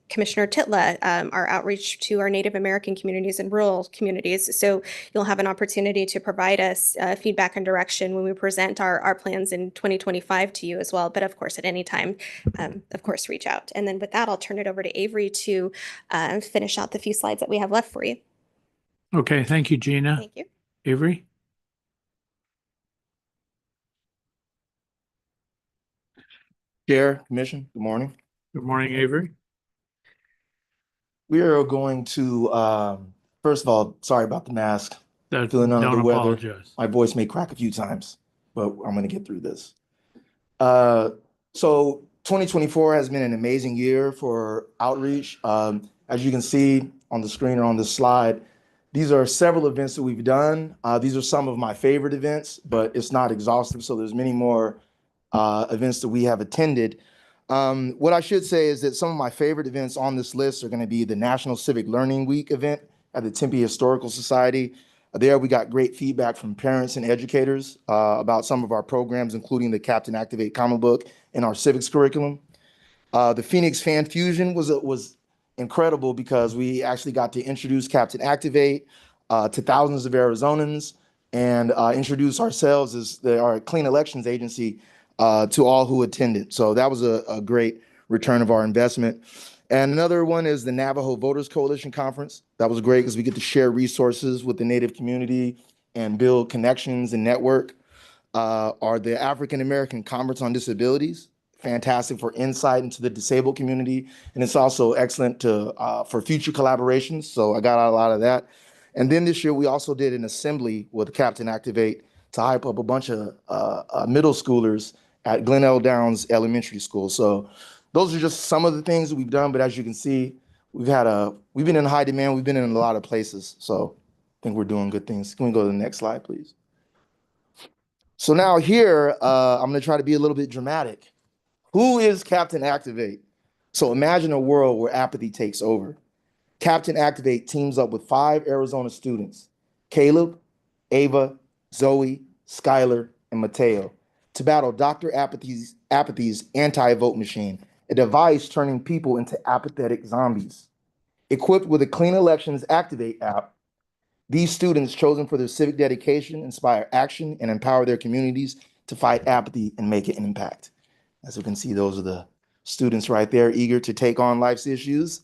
Commissioner Titla, our outreach to our Native American communities and rural communities. So you'll have an opportunity to provide us feedback and direction when we present our plans in 2025 to you as well. But of course, at any time, of course, reach out. And then with that, I'll turn it over to Avery to finish out the few slides that we have left for you. Okay, thank you, Gina. Thank you. Avery? Chair, Commission, good morning. Good morning, Avery. We are going to, first of all, sorry about the mask. Feeling under Don't the weather. apologize. My voice may crack a few times, but I'm going to get through this. So 2024 has been an amazing year for outreach. As you can see on the screen or on this slide, these are several events that we've done. These are some of my favorite events, but it's not exhaustive. So there's many more events that we have attended. What I should say is that some of my favorite events on this list are going to be the National Civic Learning Week event at the Tempe Historical Society. There we got great feedback from parents and educators about some of our programs, including the Captain Activate comic book and our civics curriculum. The Phoenix Fan Fusion was incredible because we actually got to introduce Captain Activate to thousands of Arizonans and introduce ourselves as our clean elections agency to all who attended. So that was a great return of our investment. And another one is the Navajo Voters Coalition Conference. That was great because we get to share resources with the Native community and build connections and network. Are the African American Conference on Disabilities, fantastic for insight into the disabled community. And it's also excellent for future collaborations. So I got a lot of that. And then this year, we also did an assembly with Captain Activate to hype up a bunch of middle schoolers at Glen L. Downs Elementary School. So those are just some of the things that we've done. But as you can see, we've been in high demand. We've been in a lot of places. So I think we're doing good things. Can we go to the next slide, please? So now here, I'm going to try to be a little bit dramatic. Who is Captain Activate? So imagine a world where apathy takes over. Captain Activate teams up with 5 Arizona students, Caleb, Ava, Zoe, Skylar, and Mateo, to battle Dr. Apathy's anti-vote machine, a device turning people into apathetic zombies. Equipped with a Clean Elections Activate app, these students, chosen for their civic dedication, inspire action and empower their communities to fight apathy and make an impact. As you can see, those are the students right there, eager to take on life's issues.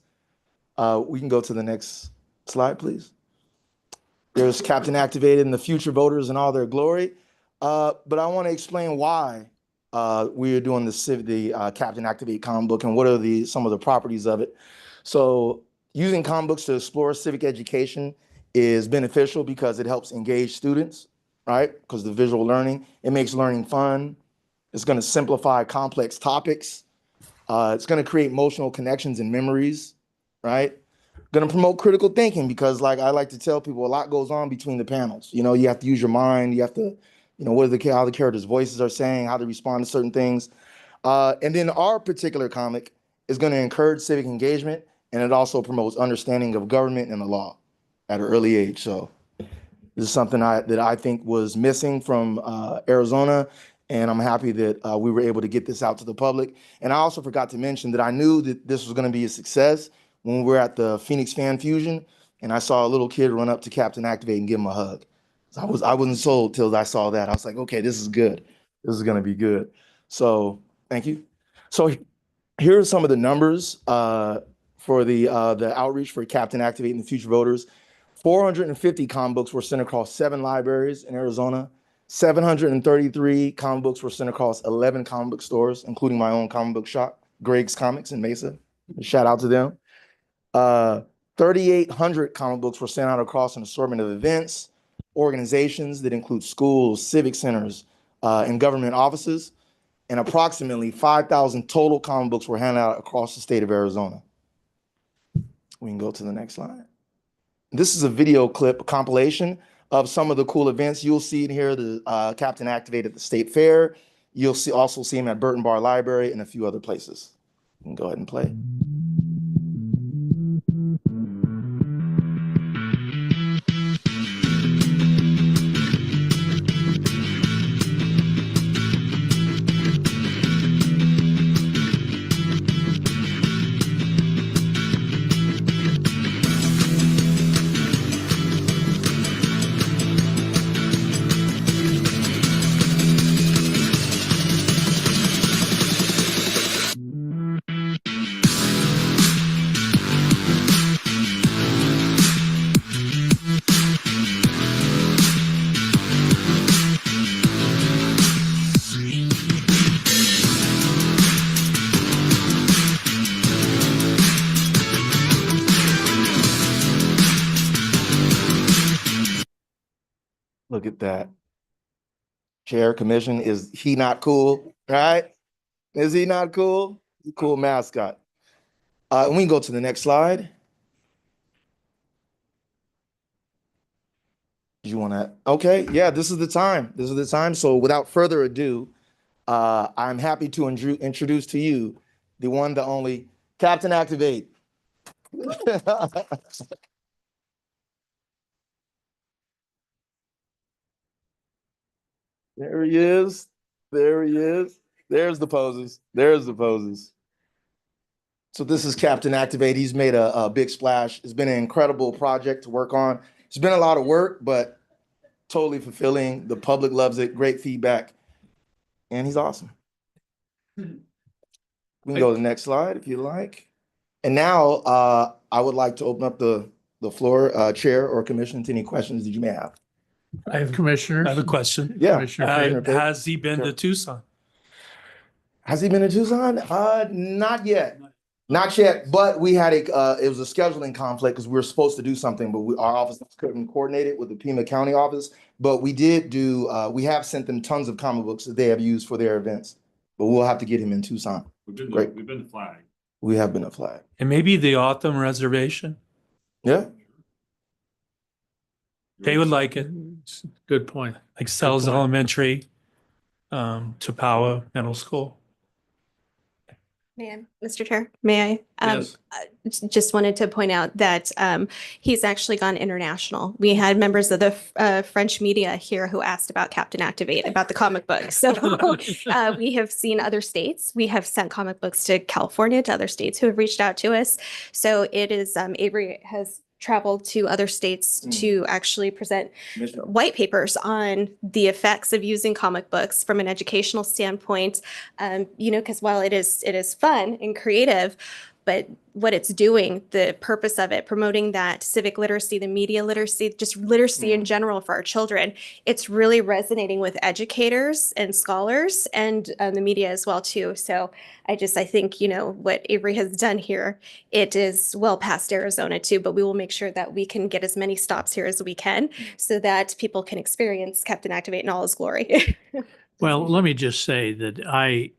We can go to the next slide, please. There's Captain Activated and the future voters in all their glory. But I want to explain why we are doing the Captain Activate comic book and what are some of the properties of it. So using comic books to explore civic education is beneficial because it helps engage students, right? Because the visual learning, it makes learning fun. It's going to simplify complex topics. It's going to create emotional connections and memories, right? Going to promote critical thinking because, like I like to tell people, a lot goes on between the panels. You know, you have to use your mind. You have to, you know, how the characters' voices are saying, how they respond to certain things. And then our particular comic is going to encourage civic engagement, and it also promotes understanding of government and the law at an early age. So this is something that I think was missing from Arizona, and I'm happy that we were able to get this out to the public. And I also forgot to mention that I knew that this was going to be a success when we were at the Phoenix Fan Fusion, and I saw a little kid run up to Captain Activate and give him a hug. So I wasn't sold till I saw that. I was like, okay, this is good. This is going to be good. So thank you. So here are some of the numbers for the outreach for Captain Activate and the future voters. 450 comic books were sent across 7 libraries in Arizona. 733 comic books were sent across 11 comic book stores, including my own comic book shop, Greg's Comics in Mesa. Shout out to them. 3,800 comic books were sent out across an assortment of events, organizations that include schools, civic centers, and government offices. And approximately 5,000 total comic books were handed out across the state of Arizona. We can go to the next slide. This is a video clip compilation of some of the cool events. You'll see in here the Captain Activate at the State Fair. You'll also see him at Burton Bar Library and a few other places. You can go ahead and play. Look at that. Chair, commission, is he not cool, right? Is he not cool? Cool mascot. And we can go to the next slide. You want to, okay, yeah, this is the time. This is the time. So without further ado, I'm happy to introduce to you the one, the only Captain Activate. There he is. There he is. There's the poses. There's the poses. So this is Captain Activate. He's made a big splash. It's been an incredible project to work on. It's been a lot of work, but totally fulfilling. The public loves it. Great feedback. And he's awesome. We can go to the next slide if you like. And now I would like to open up the floor, Chair or Commission, to any questions that you may have. I have Commissioners? I have a question. Yeah. Commissioner Payton? Has he been Sure. to Tucson? Has he been to Tucson? Not yet. Not yet, but we had it was a scheduling conflict because we were supposed to do something, but our office couldn't coordinate it with the Pima County office. But we did do, we have sent them tons of comic books that they have used for their events, but we'll have to get him in Tucson. Great. We've been flagged. We have been a flag. And maybe the Autumn Reservation? Yeah. They would like it, Good point. like Sells point. Elementary, Chapala Middle School. Mr. Chair, may I? Yes. Just wanted to point out that he's actually gone international. We had members of the French media here who asked about Captain Activate, about the comic book. So we have seen other states. We have sent comic books to California, to other states who have reached out to us. So it is, Avery has traveled to other states to actually present white papers on the effects of using comic books from an educational standpoint. Because while it is fun and creative, but what it's doing, the purpose of it, promoting that civic literacy, the media literacy, just literacy in general for our children, it's really resonating with educators and scholars and the media as well too. So I think, what Avery has done here, it is well past Arizona too, but we will make sure that we can get as many stops here as we can so that people can experience Captain Activate in all his glory. Well, let me just say that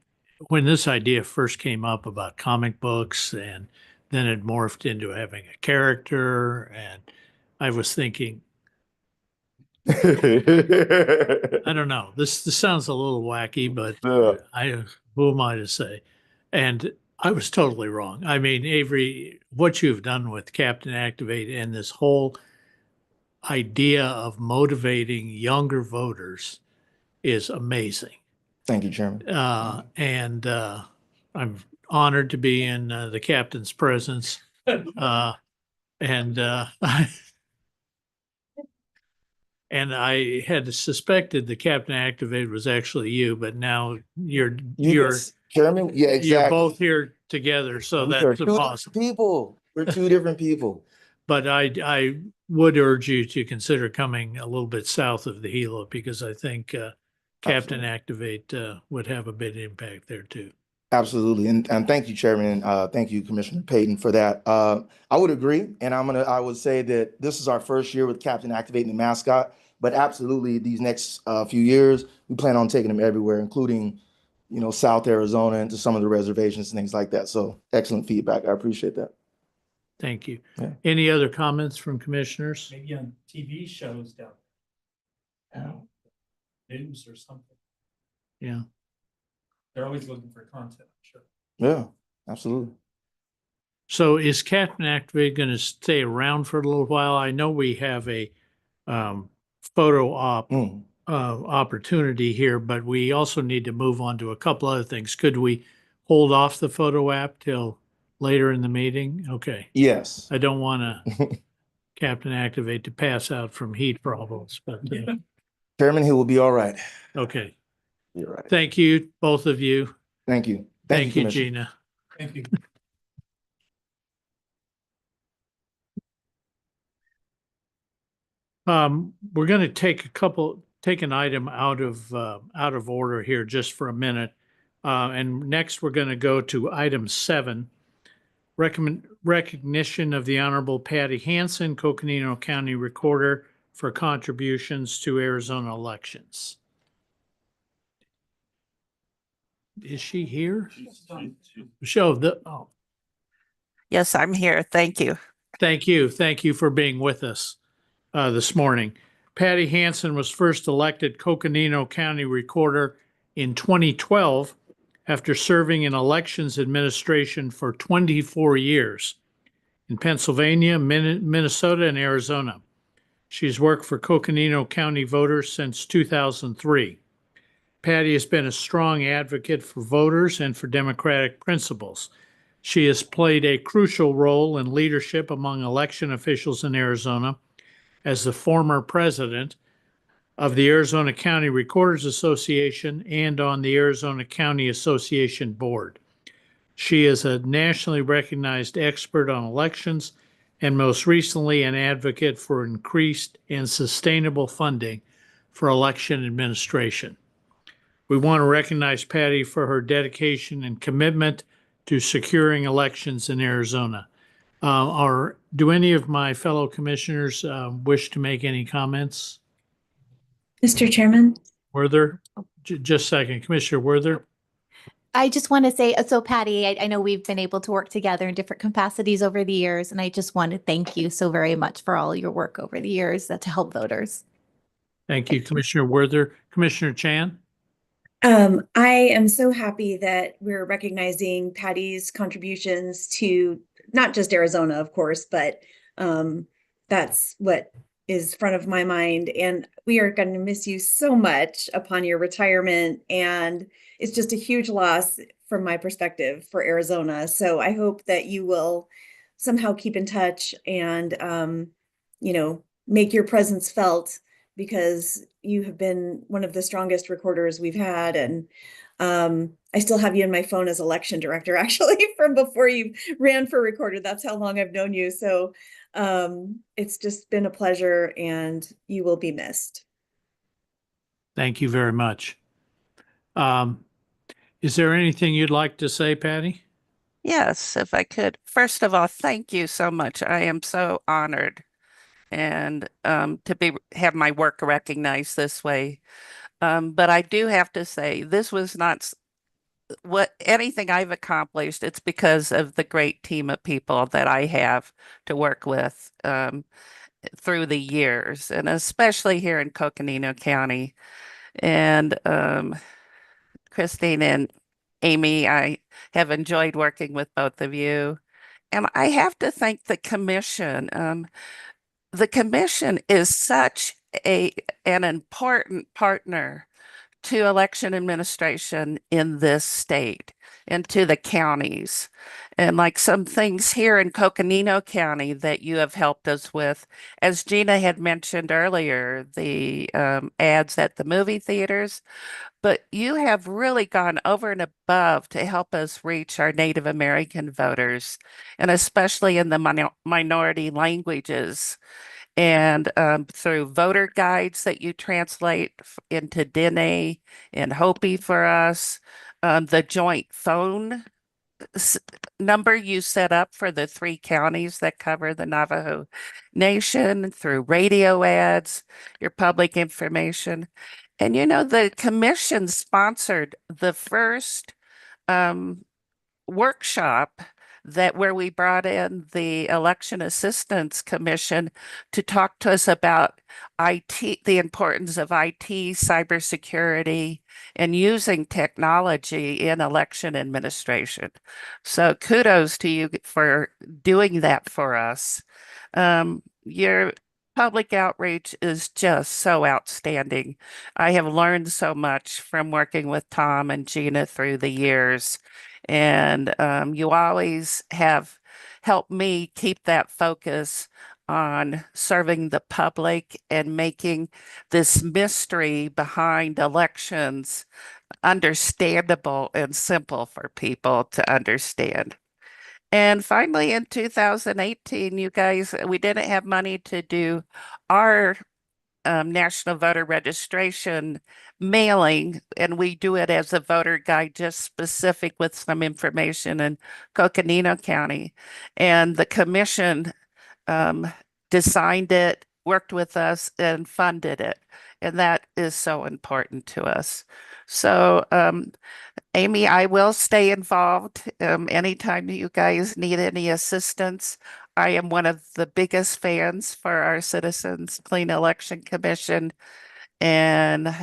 when this idea first came up about comic books and then it morphed into having a character, and I was thinking, I don't know, this sounds a little wacky, but who am I to say? And I was totally wrong. I mean, Avery, what you've done with Captain Activate and this whole idea of motivating younger voters is amazing. Thank you, Chairman. And I'm honored to be in the captain's presence. And I had suspected the Captain Activate was actually you, but now you're Chairman. Yeah, exactly. you're both here together, so We are that's two different possible. people. We're two different people. But I would urge you to consider coming a little bit south of the Gila, because I think Captain Absolutely. Activate would have a big impact there too. Absolutely. And thank you, Chairman. Thank you, Commissioner Payton, for that. I would agree. And I would say that this is our first year with Captain Activate and the mascot, but absolutely these next few years, we plan on taking them everywhere, including, South Arizona and to some of the reservations and things like that. So excellent feedback. I appreciate that. Thank you. Yeah. Any other comments from commissioners? Maybe on TV shows down there. News or something. Yeah. They're always looking for content, I'm sure. Yeah, absolutely. So is Captain Activate going to stay around for a little while? I know we have a photo op opportunity here, but we also need to move on to a couple other things. Could we hold off the photo app till later in the meeting? Okay. Yes. I don't want to Captain Activate to pass out from heat problems, but yeah. Chairman, he will be all right. Okay. You're right. Thank you, both of you. Thank you. Thank you, Commissioner. Gina. Thank you. We're going to take an item out of order here just for a minute. And next we're going to go to item 7, recognition of the Honorable Patty Hansen, Coconino County Recorder, for contributions to Arizona elections. Is she here? Yes, I'm here. Thank you. Thank you. Thank you for being with us this morning. Patty Hansen was first elected Coconino County Recorder in 2012 after serving in elections administration for 24 years in Pennsylvania, Minnesota, and Arizona. She's worked for Coconino County voters since 2003. Patty has been a strong advocate for voters and for democratic principles. She has played a crucial role in leadership among election officials in Arizona as the former president of the Arizona County Recorders Association and on the Arizona County Association Board. She is a nationally recognized expert on elections and most recently an advocate for increased and sustainable funding for election administration. We want to recognize Patty for her dedication and commitment to securing elections in Arizona. Do any of my fellow commissioners wish to make any comments? Mr. Chairman? Werther? Just a second. Commissioner Werther? I just want to say, so Patty, I know we've been able to work together in different capacities over the years, and I just want to thank you so very much for all your work over the years to help voters. Thank you, Commissioner Werther. Commissioner Chan? I am so happy that we're recognizing Patty's contributions to not just Arizona, of course, but that's what is front of my mind. And we are going to miss you so much upon your retirement. And it's just a huge loss from my perspective for Arizona. So I hope that you will somehow keep in touch and, make your presence felt, because you have been one of the strongest recorders we've had. And I still have you in my phone as election director, actually, from before you ran for recorder. That's how long I've known you. So it's just been a pleasure, and you will be missed. Thank you very much. Is there anything you'd like to say, Patty? Yes, if I could. First of all, thank you so much. I am so honored and to have my work recognized this way. But I do have to say, this was not anything I've accomplished. It's because of the great team of people that I have to work with through the years, and especially here in Coconino County. And Christine and Amy, I have enjoyed working with both of you. And I have to thank the commission. The commission is such an important partner to election administration in this state and to the counties. And like some things here in Coconino County that you have helped us with, as Gina had mentioned earlier, the ads at the movie theaters, but you have really gone over and above to help us reach our Native American voters, and especially in the minority languages. And through voter guides that you translate into Dene and Hopi for us, the joint phone number you set up for the 3 counties that cover the Navajo Nation, through radio ads, your public information. And the commission sponsored the first workshop where we brought in the Election Assistance Commission to talk to us about IT, the importance of IT, cybersecurity, and using technology in election administration. So kudos to you for doing that for us. Your public outreach is just so outstanding. I have learned so much from working with Tom and Gina through the years. And you always have helped me keep that focus on serving the public and making this mystery behind elections understandable and simple for people to understand. And finally, in 2018, you guys, we didn't have money to do our national voter registration mailing, and we do it as a voter guide, just specific with some information in Coconino County. And the commission designed it worked with us and funded it. And that is so important to us. So, Amy, I will stay involved anytime you guys need any assistance. I am one of the biggest fans for our Citizens Clean Election Commission. And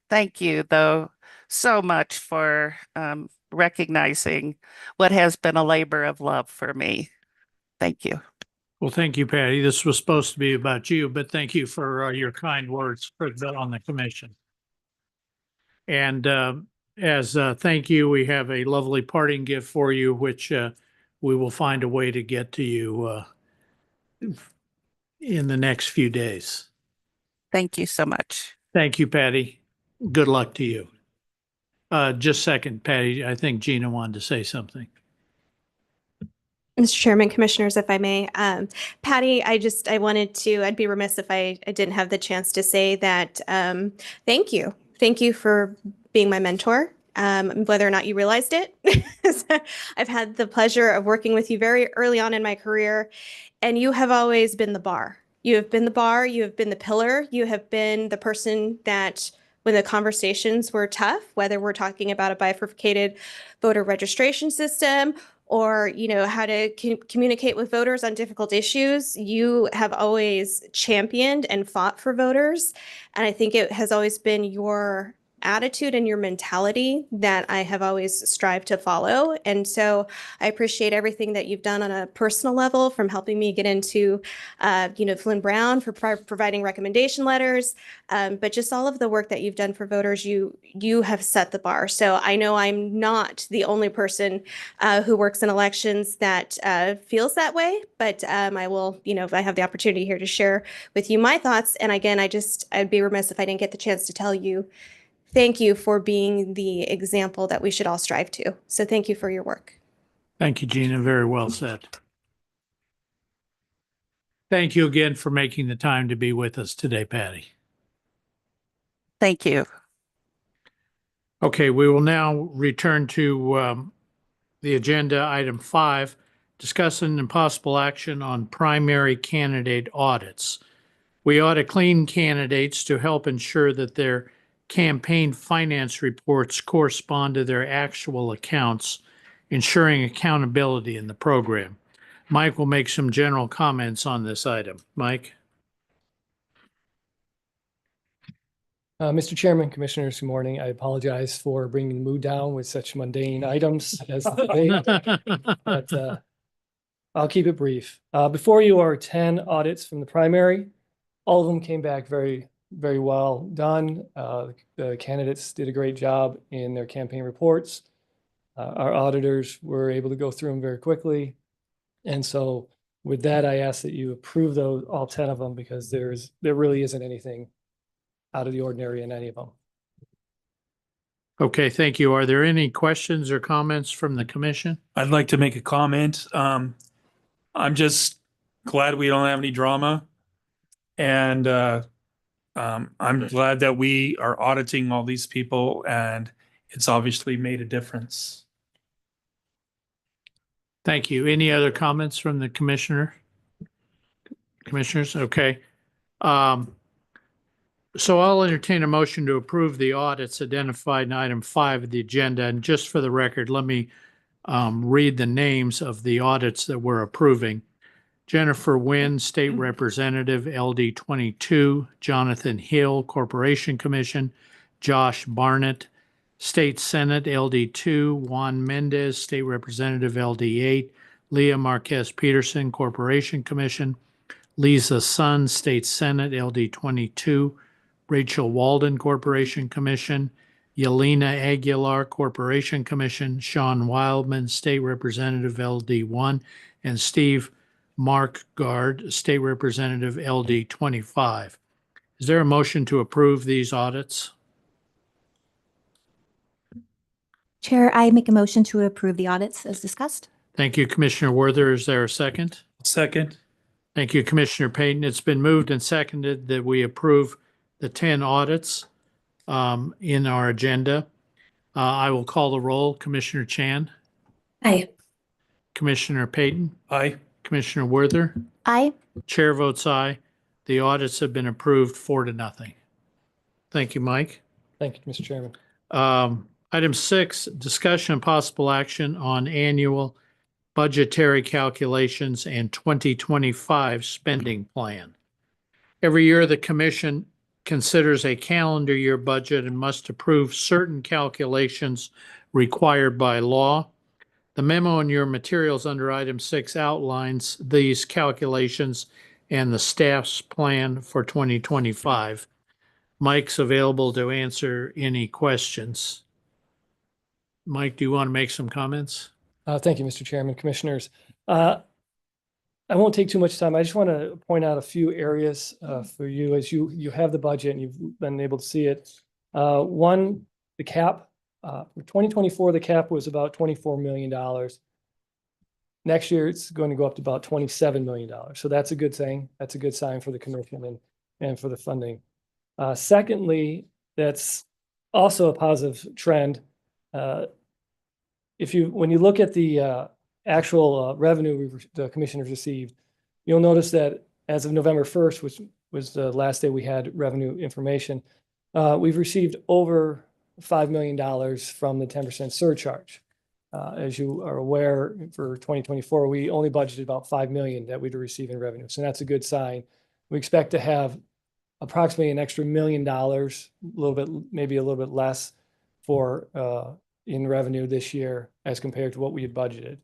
thank you, though, so much for recognizing what has been a labor of love for me. Thank you. Well, thank you, Patty. This was supposed to be about you, but thank you for your kind words on the commission. And as a thank you, we have a lovely parting gift for you, which we will find a way to get to you in the next few days. Thank you so much. Thank you, Patty. Good luck to you. Just a second, Patty. I think Gina wanted to say something. Mr. Chairman, Commissioners, if I may, Patty, I'd be remiss if I didn't have the chance to say that thank you. Thank you for being my mentor, whether or not you realized it. I've had the pleasure of working with you very early on in my career, and you have always been the bar. You have been the bar, you have been the pillar, you have been the person that when the conversations were tough, whether we're talking about a bifurcated voter registration system or, how to communicate with voters on difficult issues, you have always championed and fought for voters. And I think it has always been your attitude and your mentality that I have always strived to follow. And so I appreciate everything that you've done on a personal level, from helping me get into, Flynn Brown, for providing recommendation letters, but just all of the work that you've done for voters. You have set the bar. So I know I'm not the only person who works in elections that feels that way, but I will, if I have the opportunity here to share with you my thoughts. And again, I'd be remiss if I didn't get the chance to tell you thank you for being the example that we should all strive to. So thank you for your work. Thank you, Gina. Very well said. Thank you again for making the time to be with us today, Patty. Thank you. Okay, we will now return to the agenda, item 5, discussing and possible action on primary candidate audits. We audit clean candidates to help ensure that their campaign finance reports correspond to their actual accounts, ensuring accountability in the program. Mike will make some general comments on this item. Mike? Mr. Chairman, Commissioners, good morning. I apologize for bringing the mood down with such mundane items as the debate, but I'll keep it brief. Before you are 10 audits from the primary. All of them came back very, very well done. The candidates did a great job in their campaign reports. Our auditors were able to go through them very quickly. And so with that, I ask that you approve those, all 10 of them, because there really isn't anything out of the ordinary in any of them. Okay, thank you. Are there any questions or comments from the commission? I'd like to make a comment. I'm just glad we don't have any drama. And I'm glad that we are auditing all these people, and it's obviously made a difference. Thank you. Any other comments from the commissioners? Okay. So I'll entertain a motion to approve the audits identified in item 5 of the agenda. And just for the record, let me read the names of the audits that we're approving. Jennifer Wynn, State Representative, LD 22, Jonathan Hill, Corporation Commission, Josh Barnett, State Senate, LD 2, Juan Mendez, State Representative, LD 8, Leah Marquez Peterson, Corporation Commission, Lisa Sun, State Senate, LD 22, Rachel Walden, Corporation Commission, Yelena Aguilar, Corporation Commission, Sean Wildman, State Representative, LD 1, and Steve Mark Guard, State Representative, LD 25. Is there a motion to approve these audits? Chair, I make a motion to approve the audits as discussed. Thank you, Commissioner Werther. Is there a second? Second. Thank you, Commissioner Payton. It's been moved and seconded that we approve the 10 audits in our agenda. I will call the roll. Commissioner Chan? Aye. Commissioner Payton? Aye. Commissioner Werther? Aye. Chair votes aye. The audits have been approved 4-0. Thank you, Mike. Thank you, Mr. Chairman. Item 6, discussion and possible action on annual budgetary calculations and 2025 spending plan. Every year, the commission considers a calendar year budget and must approve certain calculations required by law. The memo in your materials under item 6 outlines these calculations and the staff's plan for 2025. Mike's available to answer any questions. Mike, do you want to make some comments? Thank you, Mr. Chairman, Commissioners. I won't take too much time. I just want to point out a few areas for you as you have the budget and you've been able to see it. One, the cap. For 2024, the cap was about $24 million. Next year, it's going to go up to about $27 million. So that's a good thing. That's a good sign for the commission and for the funding. Secondly, that's also a positive trend. When you look at the actual revenue the commissioners received, you'll notice that as of November 1st, which was the last day we had revenue information, we've received over $5 million from the 10% surcharge. As you are aware, for 2024, we only budgeted about $5 million that we'd receive in revenue. So that's a good sign. We expect to have approximately an extra $1 million, maybe a little bit less for in revenue this year as compared to what we had budgeted.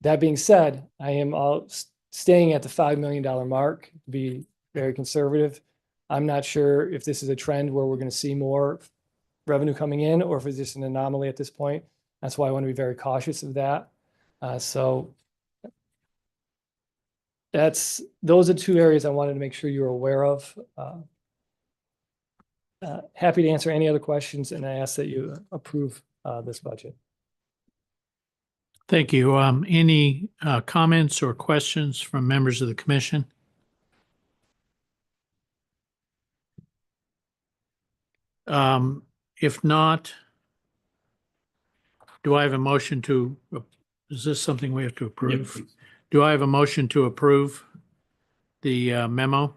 That being said, I am staying at the $5 million mark to be very conservative. I'm not sure if this is a trend where we're going to see more revenue coming in or if it's just an anomaly at this point. That's why I want to be very cautious of that. So those are two areas I wanted to make sure you're aware of. Happy to answer any other questions, and I ask that you approve this budget. Thank you. Any comments or questions from members of the commission? If not, do I have a motion to, is this something we have to approve? Yep. Do I have a motion to approve the memo?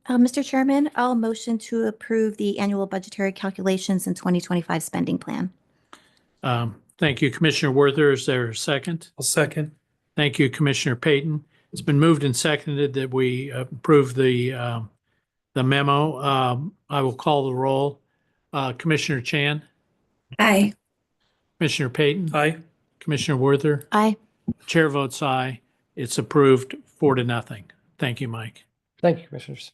Mr. Chairman, I'll motion to approve the annual budgetary calculations and 2025 spending plan. Thank you, Commissioner Werther. Is there a second? I'll second. Thank you, Commissioner Payton. It's been moved and seconded that we approve the memo. I will call the roll. Commissioner Chan, Aye. Commissioner Payton, Aye. Commissioner Werther. Aye. Chair votes aye. It's approved 4-0. Thank you, Mike. Thank you, Commissioners.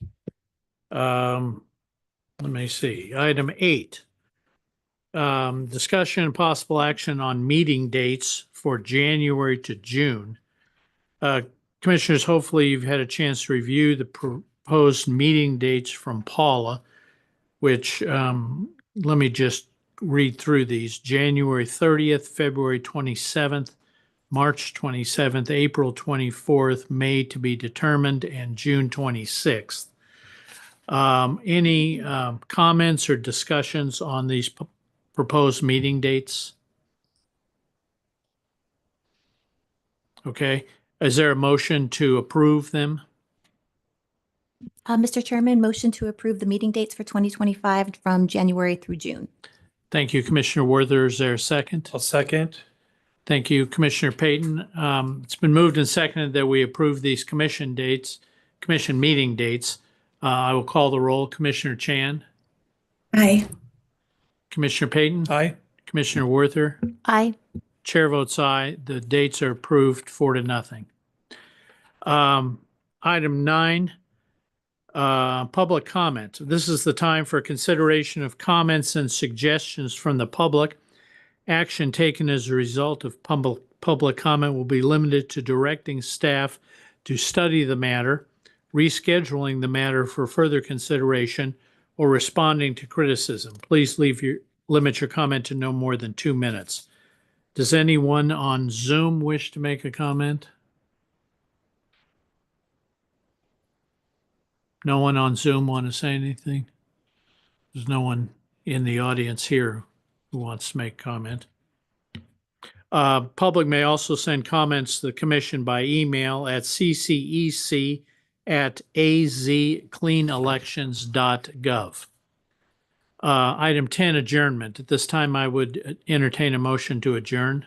Let me see. Item 8. Discussion and possible action on meeting dates for January to June. Commissioners, hopefully you've had a chance to review the proposed meeting dates from Paula, which let me just read through these. January 30th, February 27th, March 27th, April 24th, May to be determined, and June 26th. Any comments or discussions on these proposed meeting dates? Okay. Is there a motion to approve them? Mr. Chairman, motion to approve the meeting dates for 2025 from January through June. Thank you, Commissioner Werther. Is there a second? I'll second. Thank you, Commissioner Payton. It's been moved and seconded that we approve these commission meeting dates. I will call the roll. Commissioner Chan, Aye. Commissioner Payton, Aye. Commissioner Werther. Aye. Chair votes aye. The dates are approved 4-0. Item 9, public comment. This is the time for consideration of comments and suggestions from the public. Action taken as a result of public comment will be limited to directing staff to study the matter, rescheduling the matter for further consideration, or responding to criticism. Please limit your comment to no more than 2 minutes. Does anyone on Zoom wish to make a comment? No one on Zoom want to say anything? There's no one in the audience here who wants to make comment. Public may also send comments to the commission by email at ccec@cec.gov. at azcleanelections.gov. Item 10, adjournment. At this time, I would entertain a motion to adjourn.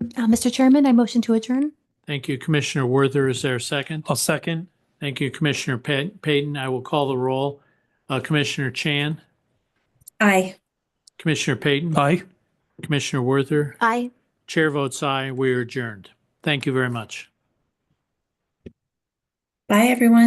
Mr. Chairman, I motion to adjourn. Thank you, Commissioner Werther. Is there a second? I'll second. Thank you, Commissioner Payton. I will call the roll. Commissioner Chan, Aye. Commissioner Payton, Aye. Commissioner Werther. Aye. Chair votes aye. We are adjourned. Thank you very much. Bye, everyone.